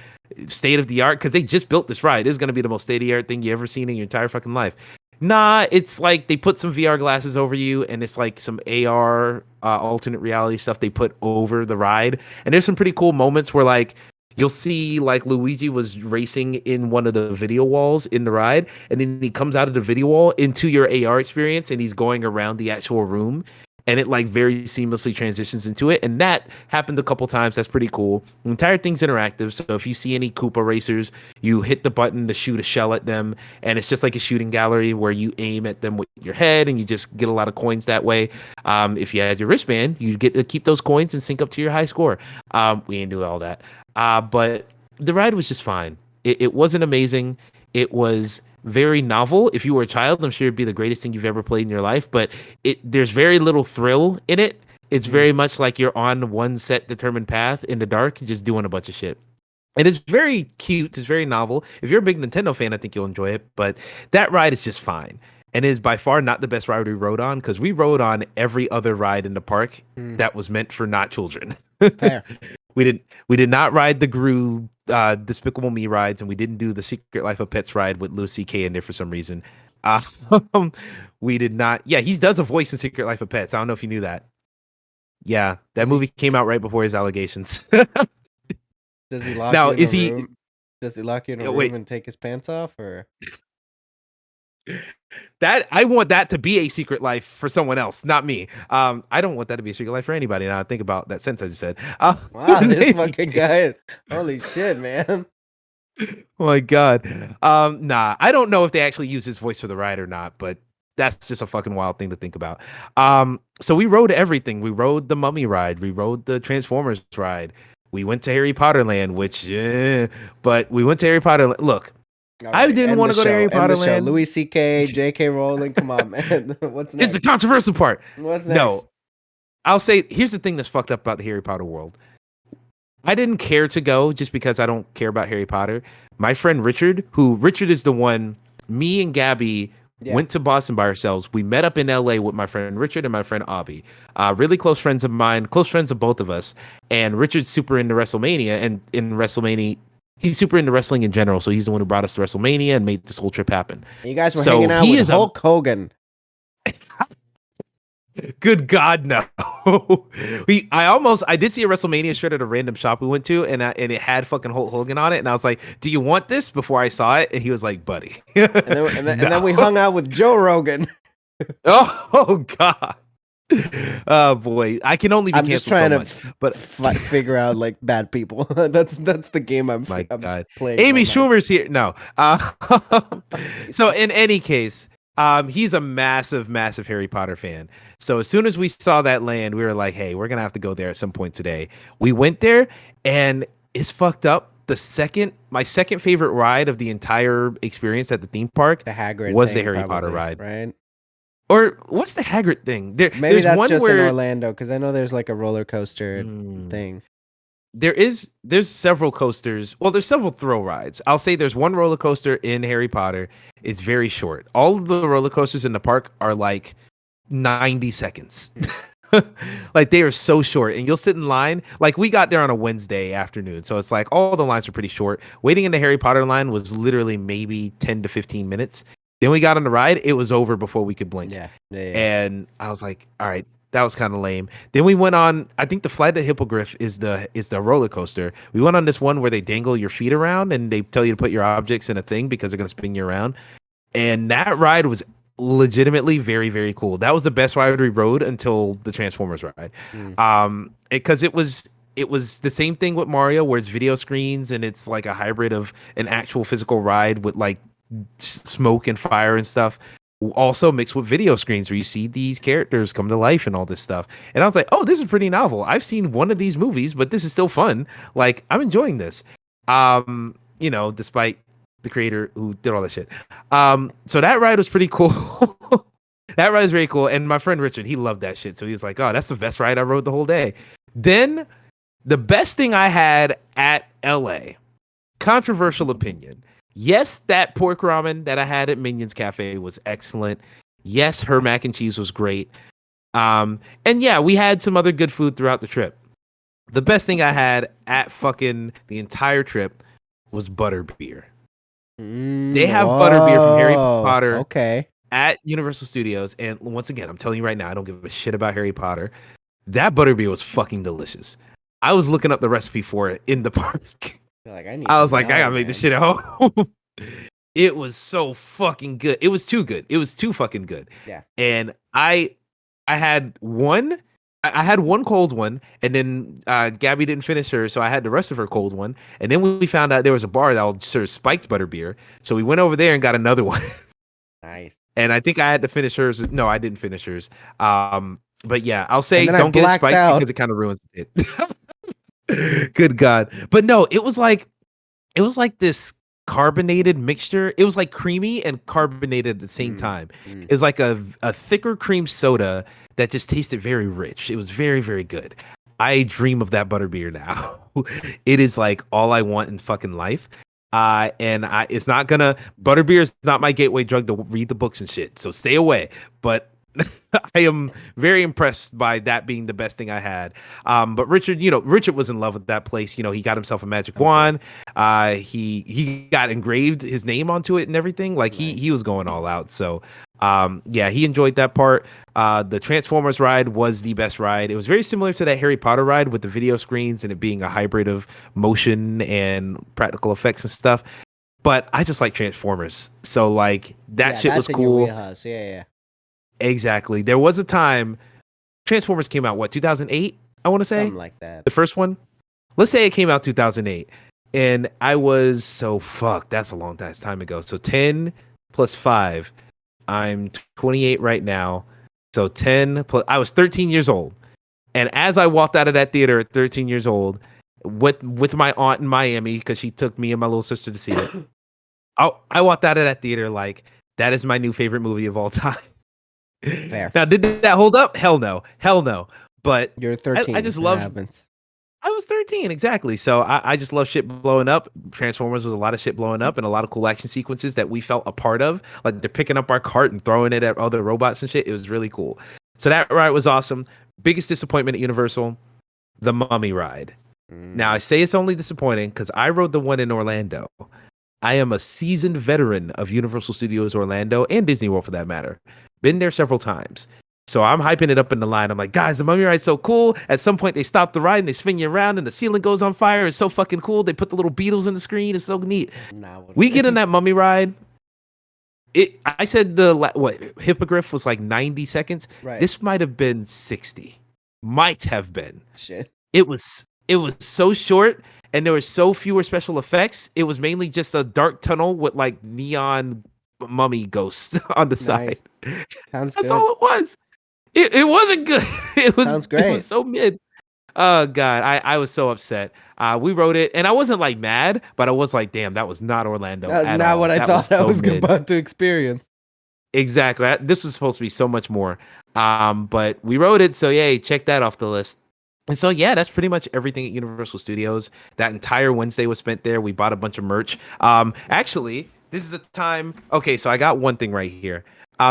state of the art because they just built this ride. This is going to be the most state of the art thing you ever seen in your entire fucking life. Nah, it's like they put some VR glasses over you and it's like some AR alternate reality stuff they put over the ride. And there's some pretty cool moments where like you'll see like Luigi was racing in one of the video walls in the ride, and then he comes out of the video wall into your AR experience and he's going around the actual room, and it like very seamlessly transitions into it. And that happened a couple times. That's pretty cool. The entire thing's interactive. So if you see any Koopa racers, you hit the button to shoot a shell at them, and it's just like a shooting gallery where you aim at them with your head and you just get a lot of coins that way. If you had your wristband, you get to keep those coins and sync up to your high score. We didn't do all that. But the ride was just fine. It wasn't amazing. It was very novel. If you were a child, I'm sure it'd be the greatest thing you've ever played in your life, but there's very little thrill in it. It's very much like you're on one set determined path in the dark, just doing a bunch of shit. And it's very cute. It's very novel. If you're a big Nintendo fan, I think you'll enjoy it. But that ride is just fine. And is by far not the best ride we rode on because we rode on every other ride in the park that was meant for not children. Fair. We did not ride the Gru Despicable Me rides, and we didn't do the Secret Life of Pets ride with Louis C.K. in there for some reason. We did not. Yeah, he does a voice in Secret Life of Pets. I don't know if you knew that. Yeah, that movie came out right before his allegations. Does he lock Now, you in is a he? room? Does he lock you in a room Wait, and take his pants off, or? that I want that to be a secret life for someone else, not me. I don't want that to be a secret life for anybody. Now I think about that sentence I just said. Wow, this fucking guy! Holy shit, man! Oh my god. Nah, I don't know if they actually use his voice for the ride or not, but that's just a fucking wild thing to think about. So we rode everything. We rode the Mummy ride. We rode the Transformers ride. We went to Harry Potter Land, which, but we went to Harry Potter. Look, I didn't want to go to Harry Potter Land. Louis C.K., J.K. Rowling, come on, man. What's next? It's the controversial part. What's next? No, I'll say, here's the thing that's fucked up about the Harry Potter world. I didn't care to go just because I don't care about Harry Potter. My friend Richard is the one, me and Gabby went to Boston by ourselves. We met up in LA with my friend Richard and my friend Abby. Really close friends of mine, close friends of both of us. And Richard's super into WrestleMania, and in WrestleMania, he's super into wrestling in general. So he's the one who brought us to WrestleMania and made this whole trip happen. You guys were hanging out with Hulk Hogan. Good God, no. I did see a WrestleMania shirt at a random shop we went to, and it had fucking Hulk Hogan on it, and I was like, "Do you want this?" Before I saw it, and he was like, "Buddy." And then we hung out with Joe Rogan. Oh God. Oh boy, I can only be I'm just canceled trying but figure out like bad people. That's the game I'm God. playing. Amy Schumer's here. No. So in any case, he's a massive, massive Harry Potter fan. So as soon as we saw that land, we were like, hey, we're gonna have to go there at some point today. We went there, and it's fucked up. My second favorite ride of the entire experience at the theme park, the Hagrid was thing, the Harry probably, Potter ride, right? Or what's the Hagrid thing? Maybe that's just in Orlando, because I know there's like a roller coaster thing. There's several coasters. Well, there's several thrill rides. I'll say there's one roller coaster in Harry Potter. It's very short. All of the roller coasters in the park are like 90 seconds. Like they are so short, and you'll sit in line. Like we got there on a Wednesday afternoon, so it's like all the lines are pretty short. Waiting in the Harry Potter line was literally maybe 10 to 15 minutes. Then we got on the ride. It was over before we could blink. Yeah. And I was like, all right, that was kind of lame. Then we went on, I think the Flight of Hippogriff is the roller coaster. We went on this one where they dangle your feet around and they tell you to put your objects in a thing because they're going to spin you around. And that ride was legitimately very, very cool. That was the best ride we rode until the Transformers ride. Because it was the same thing with Mario, where it's video screens and it's like a hybrid of an actual physical ride with like smoke and fire and stuff, also mixed with video screens where you see these characters come to life and all this stuff. And I was like, oh, this is pretty novel. I've seen one of these movies, but this is still fun. Like, I'm enjoying this. Despite the creator who did all that shit. So that ride was pretty cool. That ride is very cool. And my friend Richard, he loved that shit. So he was like, oh, that's the best ride I rode the whole day. Then the best thing I had at LA, controversial opinion. Yes, that pork ramen that I had at Minions Cafe was excellent. Yes, her mac and cheese was great. And yeah, we had some other good food throughout the trip. The best thing I had at fucking the entire trip was butterbeer. They have butterbeer from Harry Potter at Universal Studios. And once again, I'm telling you right now, I don't give a shit about Harry Potter. That butterbeer was fucking delicious. I was looking up the recipe for it in the park. I was like, I gotta make this shit at home. It was so fucking good. It was too good. It was too fucking good. Yeah. And I had one. I had one cold one, and then Gabby didn't finish hers, so I had the rest of her cold one. And then we found out there was a bar that served spiked butterbeer, so we went over there and got another one. Nice. And I think I had to finish hers. No, I didn't finish hers. But yeah, I'll say don't get it spiked because it kind of ruins it. Good God. But no, it was like this carbonated mixture. It was like creamy and carbonated at the same time. It was like a thicker cream soda that just tasted very rich. It was very, very good. I dream of that butterbeer now. It is like all I want in fucking life. It's not gonna, butterbeer is not my gateway drug to read the books and shit. So stay away. But I am very impressed by that being the best thing I had. But Richard, Richard was in love with that place. He got himself a magic wand. He got engraved his name onto it and everything. Like he was going all out. So yeah, he enjoyed that part. The Transformers ride was the best ride. It was very similar to that Harry Potter ride with the video screens and it being a hybrid of motion and practical effects and stuff. But I just like Transformers. So like that shit was cool. Yeah. Exactly. There was a time Transformers came out, 2008? I want to say something like that. The first one. Let's say it came out 2008, and I was that's a long time ago. So 10 plus 5, I'm 28 right now. So 10 plus, I was 13 years old, and as I walked out of that theater at 13 years old, with my aunt in Miami because she took me and my little sister to see it. I walked out of that theater like that is my new favorite movie of all time. Fair. Now, did that hold up? Hell no. But you're 13. I just love. I was 13, exactly. So I just love shit blowing up. Transformers was a lot of shit blowing up and a lot of cool action sequences that we felt a part of. Like they're picking up our cart and throwing it at other robots and shit. It was really cool. So that ride was awesome. Biggest disappointment at Universal, the Mummy ride. Now I say it's only disappointing because I rode the one in Orlando. I am a seasoned veteran of Universal Studios Orlando and Disney World for that matter. Been there several times. So I'm hyping it up in the line. I'm like, guys, the Mummy ride's so cool. At some point, they stop the ride and they swing you around and the ceiling goes on fire. It's so fucking cool. They put the little beetles in the screen. It's so neat. We get in that Mummy ride. I said Hippogriff was like 90 seconds. Right. This might have been 60. Might have been. Shit. It was so short and there were so fewer special effects. It was mainly just a dark tunnel with like neon mummy ghosts on the side. Sounds That's good. all it was. It wasn't good. Sounds great. It was so mid. Oh god, I was so upset. We wrote it, and I wasn't like mad, but I was like, damn, that was not Orlando. That's not what I thought I was about to experience. Exactly. This was supposed to be so much more. But we wrote it, so yay, check that off the list. And so yeah, that's pretty much everything at Universal Studios. That entire Wednesday was spent there. We bought a bunch of merch. Actually, this is a time. Okay, so I got one thing right here.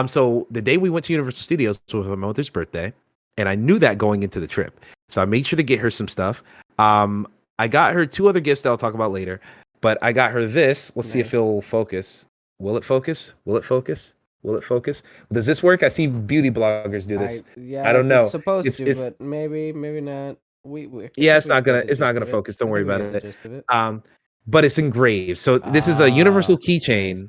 So the day we went to Universal Studios was my mother's birthday, and I knew that going into the trip. So I made sure to get her some stuff. I got her 2 other gifts that I'll talk about later, but I got her this. Let's see if it'll focus. Will it focus? Will it focus? Will it focus? Does this work? I see beauty bloggers do this. I don't know. It's supposed to, but maybe not. It's not gonna focus. Don't worry about it. But it's engraved. So this is a universal keychain,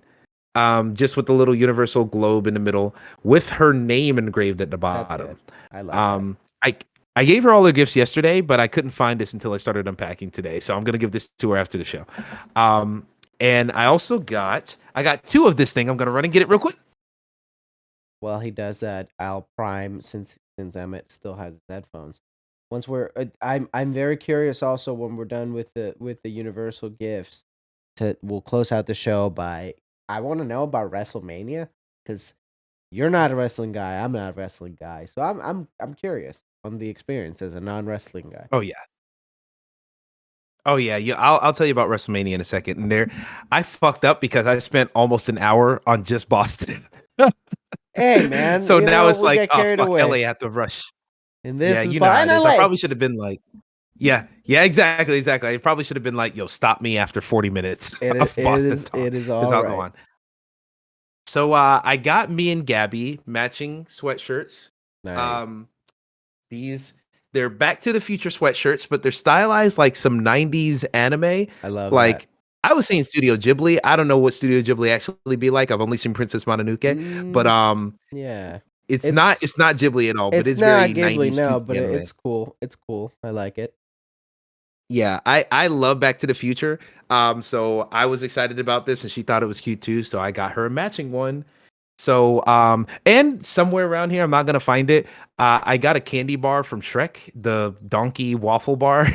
just with the little universal globe in the middle, with her name engraved at the bottom. I love that. I gave her all her gifts yesterday, but I couldn't find this until I started unpacking today. So I'm gonna give this to her after the show. And I also got 2 of this thing. I'm gonna run and get it real quick. While he does that, I'll prime since Emmett still has his headphones. Once I'm very curious. Also, when we're done with the Universal gifts, we'll close out the show by. I want to know about Wrestlemania because you're not a wrestling guy. I'm not a wrestling guy, so I'm curious on the experience as a non-wrestling guy. Oh yeah. I'll tell you about WrestleMania in a second. And I fucked up because I spent almost an hour on just Boston. Hey man, so now it's like, oh fuck, LA, I have to rush. And this is I probably should have been like, yeah, exactly. I probably should have been like, yo, stop me after 40 minutes of Boston talk. It is all I'll right. go on. So I got me and Gabby matching sweatshirts. Nice. They're Back to the Future sweatshirts, but they're stylized like some 90s anime. I love like that. I was saying Studio Ghibli. I don't know what Studio Ghibli actually be like. I've only seen Princess Mononoke, but yeah, it's not Ghibli at all. But it's not very Ghibli, 90s. No, but anime. It's cool. It's cool. I like it. Yeah, I love Back to the Future. So I was excited about this, and she thought it was cute too. So I got her a matching one. So and somewhere around here, I'm not gonna find it. I got a candy bar from Shrek, the donkey waffle bar.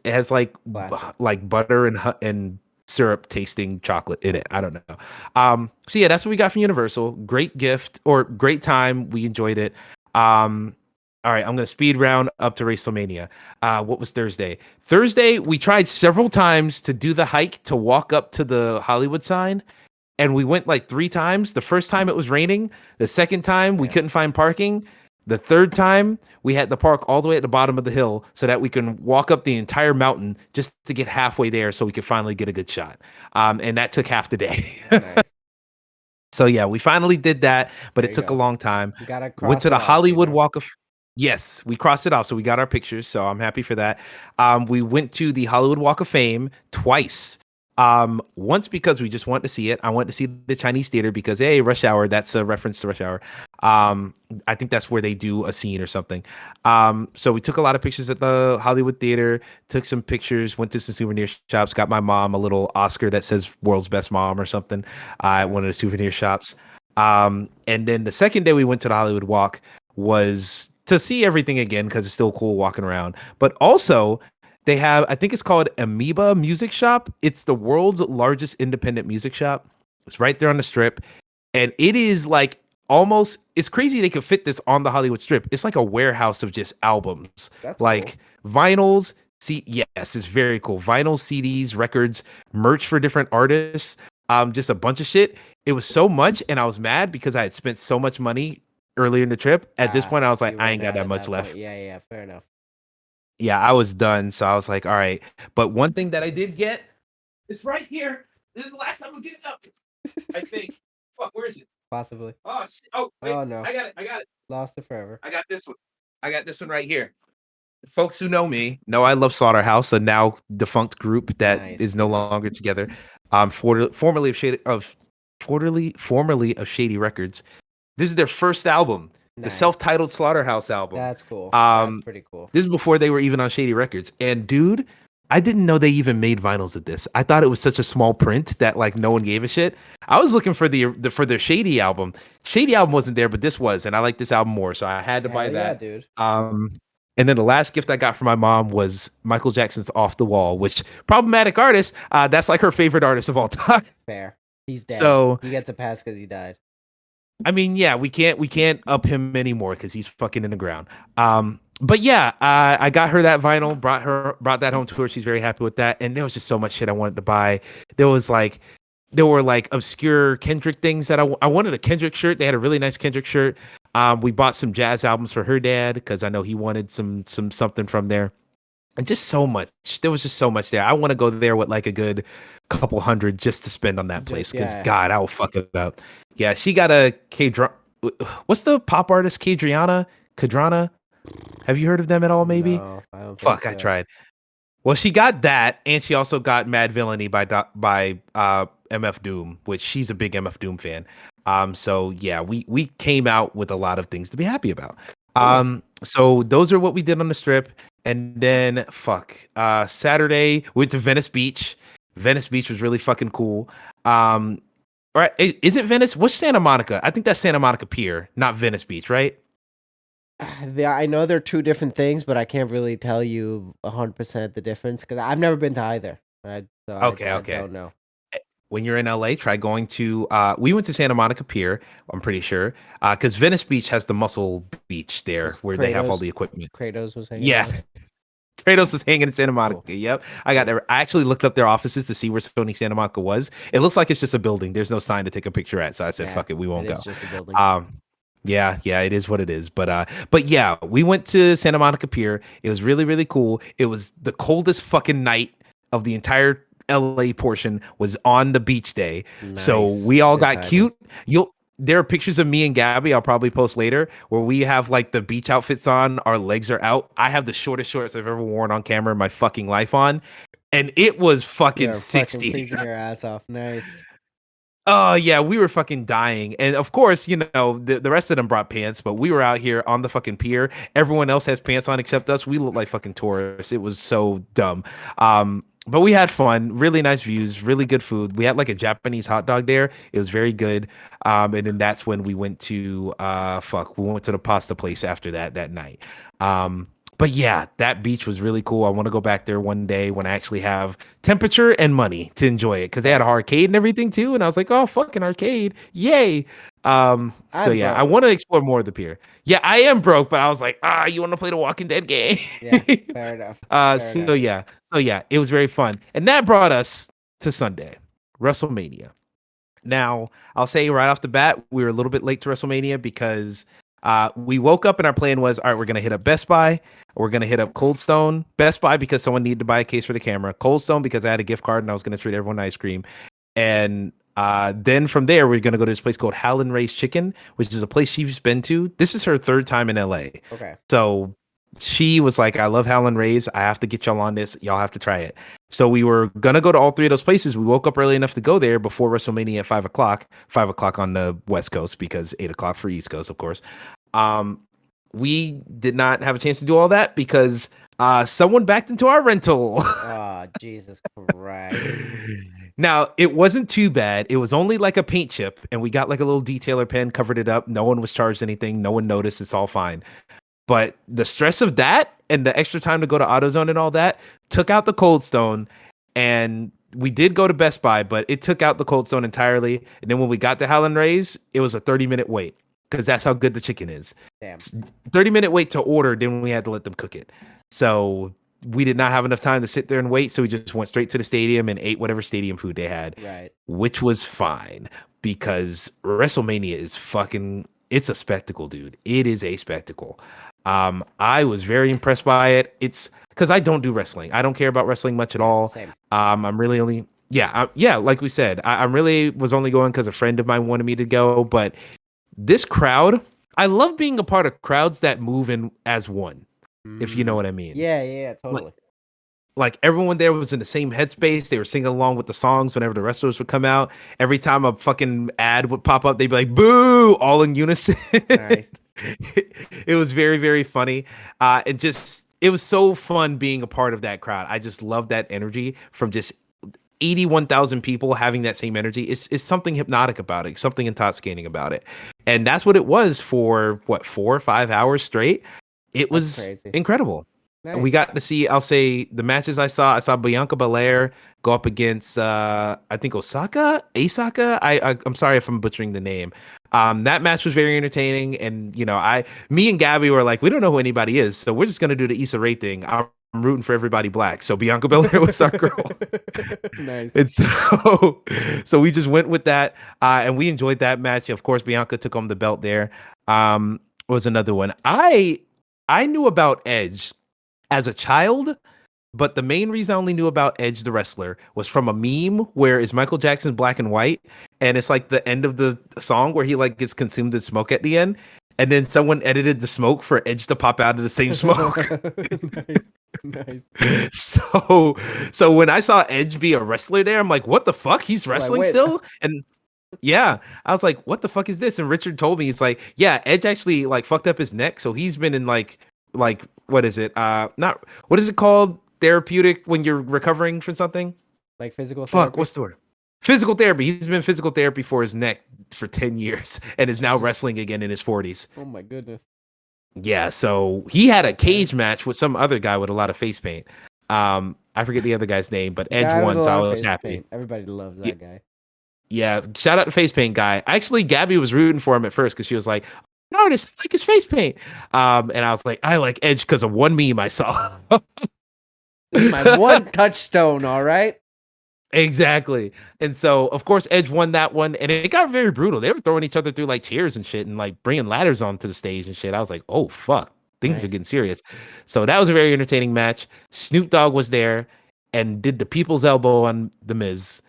It has like butter and syrup tasting chocolate in it. I don't know. So yeah, that's what we got from Universal. Great gift or great time. We enjoyed it. All right, I'm gonna speed round up to Wrestlemania. What was Thursday? Thursday, we tried several times to do the hike to walk up to the Hollywood sign, and we went like 3 times. The first time it was raining. The second time we couldn't find parking. The third time we had to park all the way at the bottom of the hill so that we can walk up the entire mountain just to get halfway there so we could finally get a good shot. And that took half the day. Nice. So yeah, we finally did that, but There it you took a go. long time. You gotta Went cross to it the off, Hollywood Walk of Yes, we crossed it off, so we got our pictures. So I'm happy for that. We went to the Hollywood Walk of Fame twice. Once because we just wanted to see it. I went to see the Chinese theater because hey, Rush Hour. That's a reference to Rush Hour. I think that's where they do a scene or something. So we took a lot of pictures at the Hollywood Theater. Took some pictures. Went to some souvenir shops. Got my mom a little Oscar that says "World's Best Mom" or something. At one of the souvenir shops. And then the second day we went to the Hollywood Walk was to see everything again because it's still cool walking around. But also, they have, I think it's called Amoeba Music Shop. It's the world's largest independent music shop. It's right there on the strip. And it is like almost, it's crazy they could fit this on the Hollywood Strip. It's like a warehouse of just albums. That's like vinyls. Yes, it's very cool. Vinyl, CDs, records, merch for different artists. Just a bunch of shit. It was so much, and I was mad because I had spent so much money earlier in the trip. At this point, I was like, I ain't got that much left. Yeah, fair enough. Yeah, I was done. So I was like, all right. But one thing that I did get is right here. This is the last time I'm getting up. I think. Fuck, where is it? Possibly. Oh shit. Oh, wait. Oh no. I got it. Lost it forever. I got this one. I got this one right here. Folks who know me know I love Slaughterhouse, a now defunct group that is no longer together. Formerly of Shady Records. This is their first album, the self-titled Slaughterhouse album. That's cool. That's pretty cool. This is before they were even on Shady Records. And dude, I didn't know they even made vinyls of this. I thought it was such a small print that like no one gave a shit. I was looking for for their Shady album. Shady album wasn't there, but this was, and I like this album more, so I had to buy that. Yeah, dude. And then the last gift I got from my mom was Michael Jackson's "Off the Wall," which problematic artist. That's like her favorite artist of all time. Fair. He's dead. So he gets a pass because he died. I mean, yeah, we can't up him anymore because he's fucking in the ground. But yeah, I got her that vinyl, brought that home to her. She's very happy with that. And there was just so much shit I wanted to buy. There were like obscure Kendrick things that I wanted a Kendrick shirt. They had a really nice Kendrick shirt. We bought some jazz albums for her dad because I know he wanted some something from there. And just so much. There was just so much there. I want to go there with like a good couple hundred just to spend on that place because God, I will fuck it up. Yeah, she got a what's the pop artist Kadrana? Have you heard of them at all? Maybe. No, I don't think Fuck, so. I tried. Well, she got that, and she also got Mad Villainy by MF Doom, which she's a big MF Doom fan. So yeah, we came out with a lot of things to be happy about. So those are what we did on the strip, and then Saturday we went to Venice Beach. Venice Beach was really fucking cool. Right? Is it Venice? What's Santa Monica? I think that's Santa Monica Pier, not Venice Beach, right? I know they're two different things, but I can't really tell you 100% the difference because I've never been to either. I don't know. When you're in LA, try going to. We went to Santa Monica Pier. I'm pretty sure because Venice Beach has the Muscle Beach there, where they have all the equipment. Kratos was hanging. Yeah. Kratos is hanging in Santa Monica. Cool. Yep. I got there. I actually looked up their offices to see where Sony Santa Monica was. It looks like it's just a building. There's no sign to take a picture at. So I said, fuck it, we won't go. It's just a building. Yeah, it is what it is. But yeah, we went to Santa Monica Pier. It was really, really cool. It was the coldest fucking night of the entire LA portion was on the beach day. Nice. So we all got cute. There are pictures of me and Gabby I'll probably post later where we have like the beach outfits on. Our legs are out. I have the shortest shorts I've ever worn on camera in my fucking life on. And it was fucking 60. Fucking pleasing your ass off. Nice. Oh, yeah, we were fucking dying. And of course, you know, the rest of them brought pants, but we were out here on the fucking pier. Everyone else has pants on except us. We look like fucking tourists. It was so dumb. But we had fun, really nice views, really good food. We had like a Japanese hot dog there. It was very good. And then that's when we went to we went to the pasta place after that night. But But yeah, that beach was really cool. I want to go back there one day when I actually have temperature and money to enjoy it because they had an Nice. arcade and everything too. And I was like, oh, fucking arcade. Yay. So I'm yeah, I broke. want to explore more of the pier. Yeah, I am broke, but I was like, you want to play the Walking Dead game? Yeah, fair enough. Fair So enough. yeah. So yeah, it was very fun. And that brought us to Sunday, WrestleMania. Now, I'll say right off the bat, we were a little bit late to WrestleMania because we woke up and our plan was, all right, we're going to hit up Best Buy. We're going to hit up Cold Stone. Best Buy because someone needed to buy a case for the camera. Cold Stone because I had a gift card and I was going to treat everyone ice cream. And then from there, we're going to go to this place called Howlin' Ray's Chicken, which is a place she's been to. This is her third time in LA. Okay. So she was like, I love Howlin' Ray's. I have to get y'all on this. Y'all have to try it. So we were going to go to all three of those places. We woke up early enough to go there before WrestleMania at 5 o'clock on the West Coast because 8 o'clock for East Coast, of course. We did not have a chance to do all that because someone backed into our rental. Oh, Jesus Christ. Now, it wasn't too bad. It was only like a paint chip, and we got like a little detailer pen, covered it up. No one was charged anything. No one noticed. It's all fine. But the stress of that and the extra time to go to AutoZone and all that took out the Cold Stone. And we did go to Best Buy, but it took out the Cold Stone entirely. And then when we got to Howlin' Ray's, it was a 30-minute wait because that's how good the chicken is. Damn. 30-minute wait to order, then we had to let them cook it. So we did not have enough time to sit there and wait. So we just went straight to the stadium and ate whatever stadium food they had, Right. which was fine because WrestleMania is fucking, it's a spectacle, dude. It is a spectacle. I was very impressed by it. It's because I don't do wrestling. I don't care about wrestling much at all. Same. I'm really only, like we said, I really was only going because a friend of mine wanted me to go. But this crowd, I love being a part of crowds that move in as one, if you know what I mean. Yeah, totally. Like everyone there was in the same headspace. They were singing along with the songs whenever the wrestlers would come out. Every time a fucking ad would pop up, they'd be like, boo, all in unison. Nice. It was very, very funny. It was so fun being a part of that crowd. I just love that energy from just 81,000 people having that same energy. It's something hypnotic about it, something intoxicating about it. And that's what it was for 4 or 5 hours straight. It was crazy. Incredible. Nice. We got to see, I'll say, the matches I saw Bianca Belair go up against I think Asaka. I'm sorry if I'm butchering the name. That match was very entertaining, and me and Gabby were like, we don't know who anybody is, so we're just gonna do the Issa Rae thing. I'm rooting for everybody black, so Bianca Belair was our girl. Nice. And so we just went with that, and we enjoyed that match. Of course, Bianca took home the belt there. Was another one. I knew about Edge as a child, but the main reason I only knew about Edge the wrestler was from a meme where it's Michael Jackson's Black and White, and it's like the end of the song where he like gets consumed in smoke at the end, and then someone edited the smoke for Edge to pop out of the same smoke. Nice. So when I saw Edge be a wrestler there, I'm like, what the fuck? He's wrestling still? And yeah, I was like, what the fuck is this? And Richard told me, he's like, yeah, Edge actually like fucked up his neck, so he's been in like what is it? Not what is it called? Therapeutic when you're recovering from something? Like physical therapy? Fuck, what's the word? Physical therapy. He's been physical therapy for his neck for 10 years and is now wrestling again in his 40s. Oh my goodness. Yeah, so he had a cage match with some other guy with a lot of face paint. I forget the other guy's name, but Edge won, so I was happy. Paint. Everybody loves that guy. Yeah, shout out to face paint guy. Actually, Gabby was rooting for him at first because she was like, an artist, I like his face paint. And I was like, I like Edge because of one meme I saw. This is my one touchstone, all right? Exactly. And so, of course, Edge won that one, and it got very brutal. They were throwing each other through like chairs and shit and like bringing ladders onto the stage and shit. I was like, oh, fuck. Things are getting serious. So that was a very entertaining match. Snoop Dogg was there and did the people's elbow on The Miz,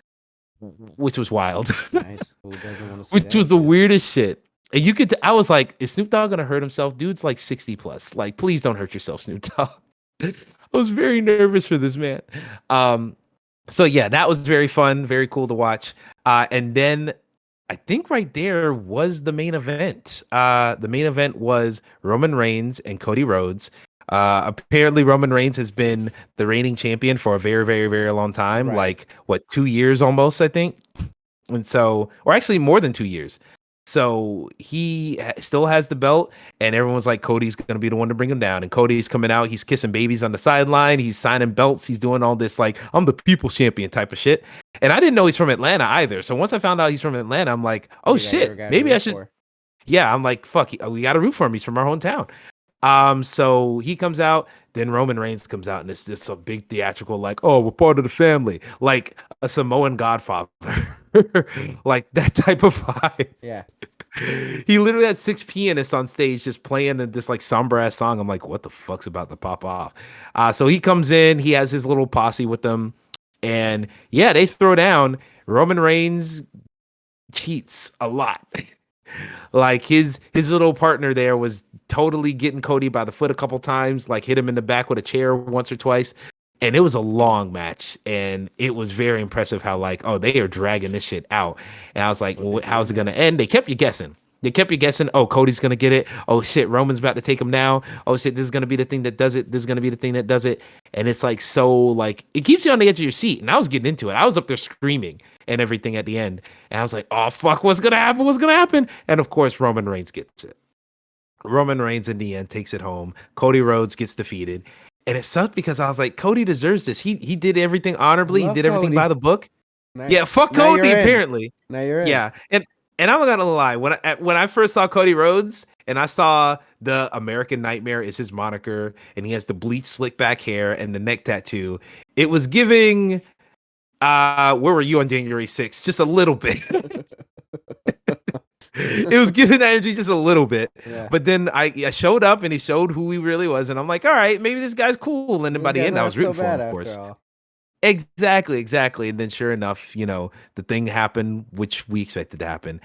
which was wild. Nice. Who doesn't want to see Which that was the shit? weirdest shit. And I was like, is Snoop Dogg gonna hurt himself? Dude's like 60 plus. Like, please don't hurt yourself, Snoop Dogg. I was very nervous for this man. So yeah, that was very fun, very cool to watch. And then I think right there was the main event. The main event was Roman Reigns and Cody Rhodes. Apparently Roman Reigns has been the reigning champion for a very, very, very long time. Right. Like 2 years almost, I think. And so, or actually more than 2 years. So still has the belt, and everyone's like, Cody's going to be the one to bring him down. And Cody's coming out. He's kissing babies on the sideline. He's signing belts. He's doing all this, like, I'm the people's champion type of shit. And I didn't know he's from Atlanta either. So once I found out he's from Atlanta, I'm like, oh, shit, maybe I should. Yeah, I'm like, fuck, we got to root for him. He's from our hometown. So he comes out, then Roman Reigns comes out, and it's this a big theatrical, like, oh, we're part of the family, like a Samoan Godfather, like that type of vibe. Yeah. He literally had 6 pianists on stage just playing this like somber ass song. I'm like, what the fuck's about to pop off? So he comes in, he has his little posse with them, and yeah, they throw down. Roman Reigns cheats a lot. Like his little partner there was totally getting Cody by the foot a couple times, like hit him in the back with a chair once or twice. And it was a long match, and it was very impressive how, like, oh, they are dragging this shit out. And I was like, how's it going to end? They kept you guessing. Oh, Cody's going to get it. Oh, shit, Roman's about to take him now. Oh, shit, this is going to be the thing that does it. This is going to be the thing that does it. And it's like, so, like, it keeps you on the edge of your seat. And I was getting into it. I was up there screaming and everything at the end. And I was like, oh, fuck, what's going to happen? What's going to happen? And, of course, Roman Reigns gets it. Roman Reigns, in the end, takes it home. Cody Rhodes gets defeated. And it sucked because I was like, Cody deserves this. He did everything honorably. He did everything by the book. Yeah, fuck Cody, apparently. Now you're in. Yeah. And I'm not gonna lie, when I first saw Cody Rhodes and I saw the American Nightmare is his moniker, and he has the bleach slick back hair and the neck tattoo, it was giving where were you on January 6th? Just a little bit. It was giving that energy just a little bit. Yeah. But then I showed up and he showed who he really was, and I'm like, all right, maybe this guy's cool. And then by the end I was rooting for him, of course. Exactly. And then sure enough, you know, the thing happened, which we expected to happen,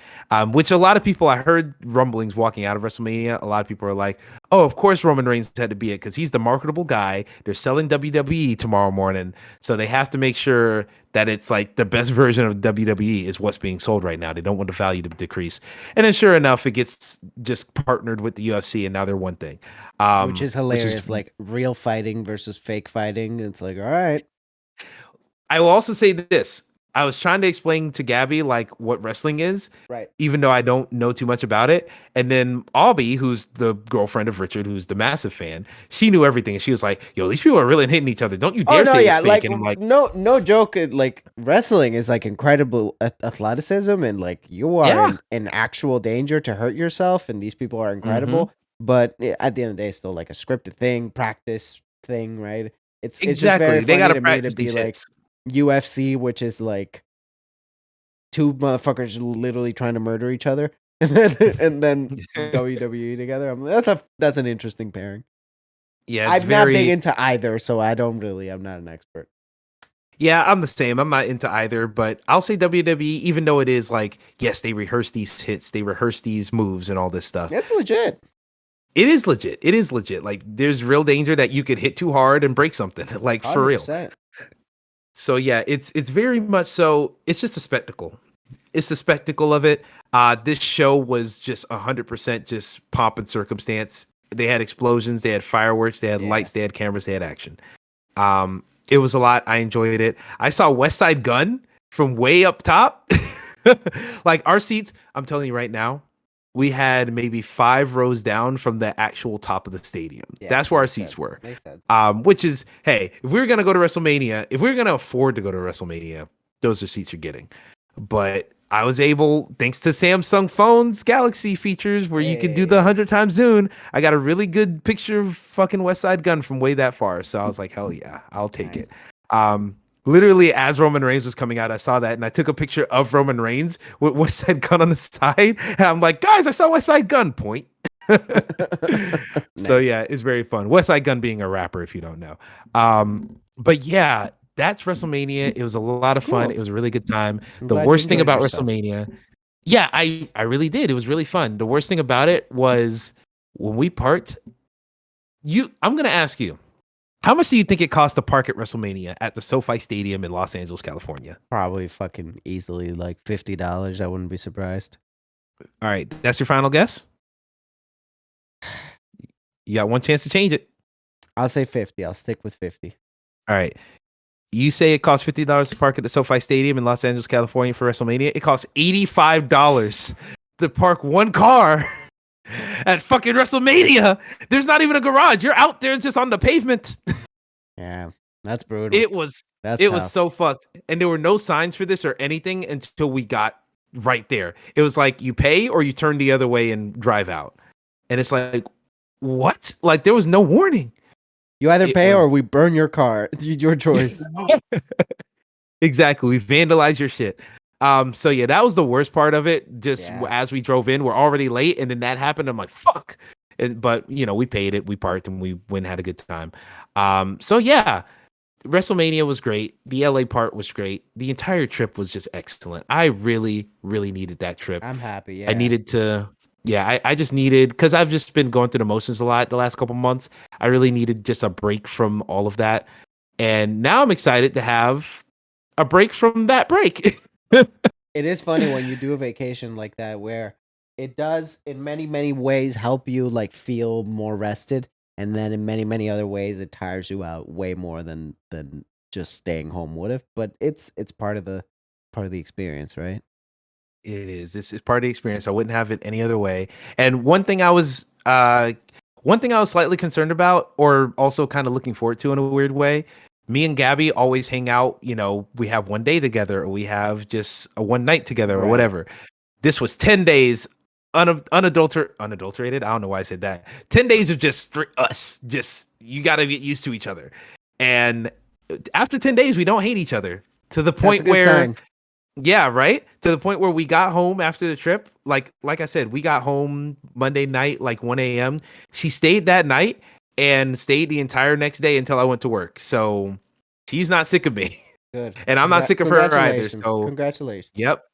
which a lot of people, I heard rumblings walking out of WrestleMania. A lot of people are like, oh, of course Roman Reigns had to be it because he's the marketable guy. They're selling WWE tomorrow morning. So they have to make sure that it's like the best version of WWE is what's being sold right now. They don't want the value to decrease. And then sure enough, it gets just partnered with the UFC, and now they're one thing. Which is hilarious, like real fighting versus fake fighting. It's like, all right. I will also say this. I was trying to explain to Gabby like what wrestling is, right? Even though I don't know too much about it. And then Albie, who's the girlfriend of Richard, who's the massive fan, she knew everything, and she was like, "Yo, these people are really hitting each other. Don't you dare say it's fake." Like, and I'm like, no joke. Like wrestling is like incredible athleticism, and like you are in actual danger to hurt yourself, and these people are incredible. Mm-hmm. But at the end of the day, it's still like a scripted thing, practice thing, right? It's exactly. It's just very funny they got to practice me to be like hits. UFC, which is like two motherfuckers literally trying to murder each other, and then WWE together. That's an interesting pairing. Yeah, I'm not big into either, so I'm not an expert. Yeah, I'm the same. I'm not into either, but I'll say WWE, even though it is like, yes, they rehearse these hits, they rehearse these moves and all this stuff. It's legit. It is legit. Like, there's real danger that you could hit too hard and break something, like 100%. For real. So yeah, it's very much so. It's just a spectacle. It's the spectacle of it. This show was just 100% just pomp and circumstance. They had explosions, they had fireworks, they had lights, they had cameras, they had action. It was a lot. I enjoyed it. I saw West Side Gun from way up top. Like our seats, I'm telling you right now, we had maybe 5 rows down from the actual top of the stadium. Yeah, that's where our seats were. Which is, hey, if we were going to go to WrestleMania, if we were going to afford to go to WrestleMania, those are seats you're getting. But I was able, thanks to Samsung phones, Galaxy features where you can do the 100 times zoom. I got a really good picture of fucking West Side Gun from way that far. So I was like, hell yeah, I'll take it. Literally, as Roman Reigns was coming out, I saw that, and I took a picture of Roman Reigns with West Side Gun on the side. And I'm like, guys, I saw West Side Gun. Point. So yeah, it's very fun. West Side Gun being a rapper, if you don't know. But yeah, that's WrestleMania. It was a lot of fun. It was a really good time. The worst thing about WrestleMania, yeah, I really did. It was really fun. The worst thing about it was when we parked. I'm gonna ask you. How much do you think it cost to park at WrestleMania at the SoFi Stadium in Los Angeles, California? Probably fucking easily like $50. I wouldn't be surprised. All right. That's your final guess? You got one chance to change it. I'll say 50. I'll stick with 50. All right. You say it costs $50 to park at the SoFi Stadium in Los Angeles, California for WrestleMania. It costs $85 to park one car at fucking WrestleMania. There's not even a garage. You're out there just on the pavement. Yeah, that's brutal. It was That's it was tough. so fucked. And there were no signs for this or anything until we got right there. It was like you pay or you turn the other way and drive out. And it's like, what? Like there was no warning. You either It pay was or we burn your car. Your choice. exactly. We vandalized your shit. So yeah, that was the worst part of it. Just as we drove in, we're already late, and then that happened. I'm like, fuck. But we paid it, we parked, and we went and had a good time. So yeah, WrestleMania was great. The LA part was great. The entire trip was just excellent. I really, really needed that trip. I'm happy. Yeah. I needed to. Yeah, I just needed, because I've just been going through the motions a lot the last couple months. I really needed just a break from all of that. And now I'm excited to have a break from that break. It is funny when you do a vacation like that, where it does in many, many ways help you like feel more rested. And then in many, many other ways, it tires you out way more than just staying home would have. But it's part of the experience, right? It is. It's part of the experience. I wouldn't have it any other way. And one thing I was slightly concerned about, or also kind of looking forward to in a weird way. Me and Gabby always hang out. We have one day together, or we have just a one night together, or Right. whatever. This was 10 days unadulterated. I don't know why I said that. 10 days of just us. Just you got to get used to each other. And after 10 days, we don't hate each other to the That's a point good where. sign. Yeah, right? To the point where we got home after the trip. Like I said, we got home Monday night, like 1 a.m. She stayed that night and stayed the entire next day until I went to work. So she's not sick of me. Good. And I'm not sick of her either. Congratulations. So Congratulations. yep.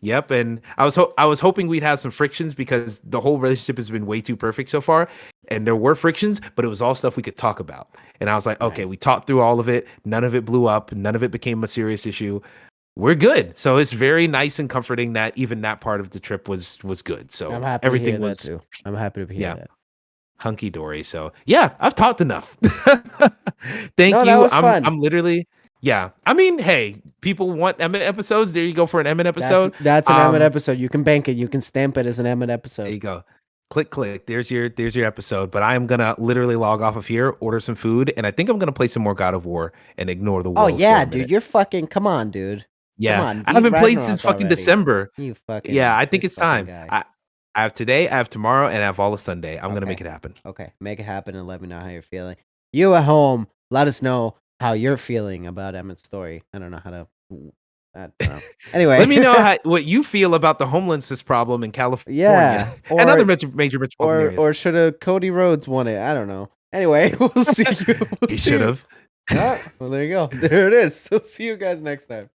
Yep. And I was hoping we'd have some frictions, because the whole relationship has been way too perfect so far. And there were frictions, but it was all stuff we could talk about. And I was like, okay, Nice. we talked through all of it. None of it blew up. None of it became a serious issue. We're good. So it's very nice and comforting that even that part of the trip was good. So I'm happy everything to hear was that too. I'm happy to hear that. hunky dory. So yeah, I've talked enough. Thank No, you. that was fun. I'm literally I mean, hey, people want Emmett episodes. There you go for an Emmett episode. That's an Emmett episode. You can bank it. You can stamp it as an Emmett episode. There you go. Click. There's your episode. But I am gonna literally log off of here, order some food, and I think I'm gonna play some more God of War and ignore the Oh world. yeah, dude. You're fucking. Come on, dude. Yeah, Come on, I haven't played Ragnarok since fucking already. December. You fucking. Yeah, I think this it's time. fucking guy. I have today, I have tomorrow, and I have all of Sunday. I'm gonna make it happen. Okay, make it happen and let me know how you're feeling. You at home, let us know how you're feeling about Emmett's story. I don't know how to. I don't know. Anyway, Let me know what you feel about the homelessness problem in California. Yeah, and other major metropolitan areas. Or should have Cody Rhodes won it? I don't know. Anyway, we'll see you. He should have. Well, there you go. There it is. So see you guys next time.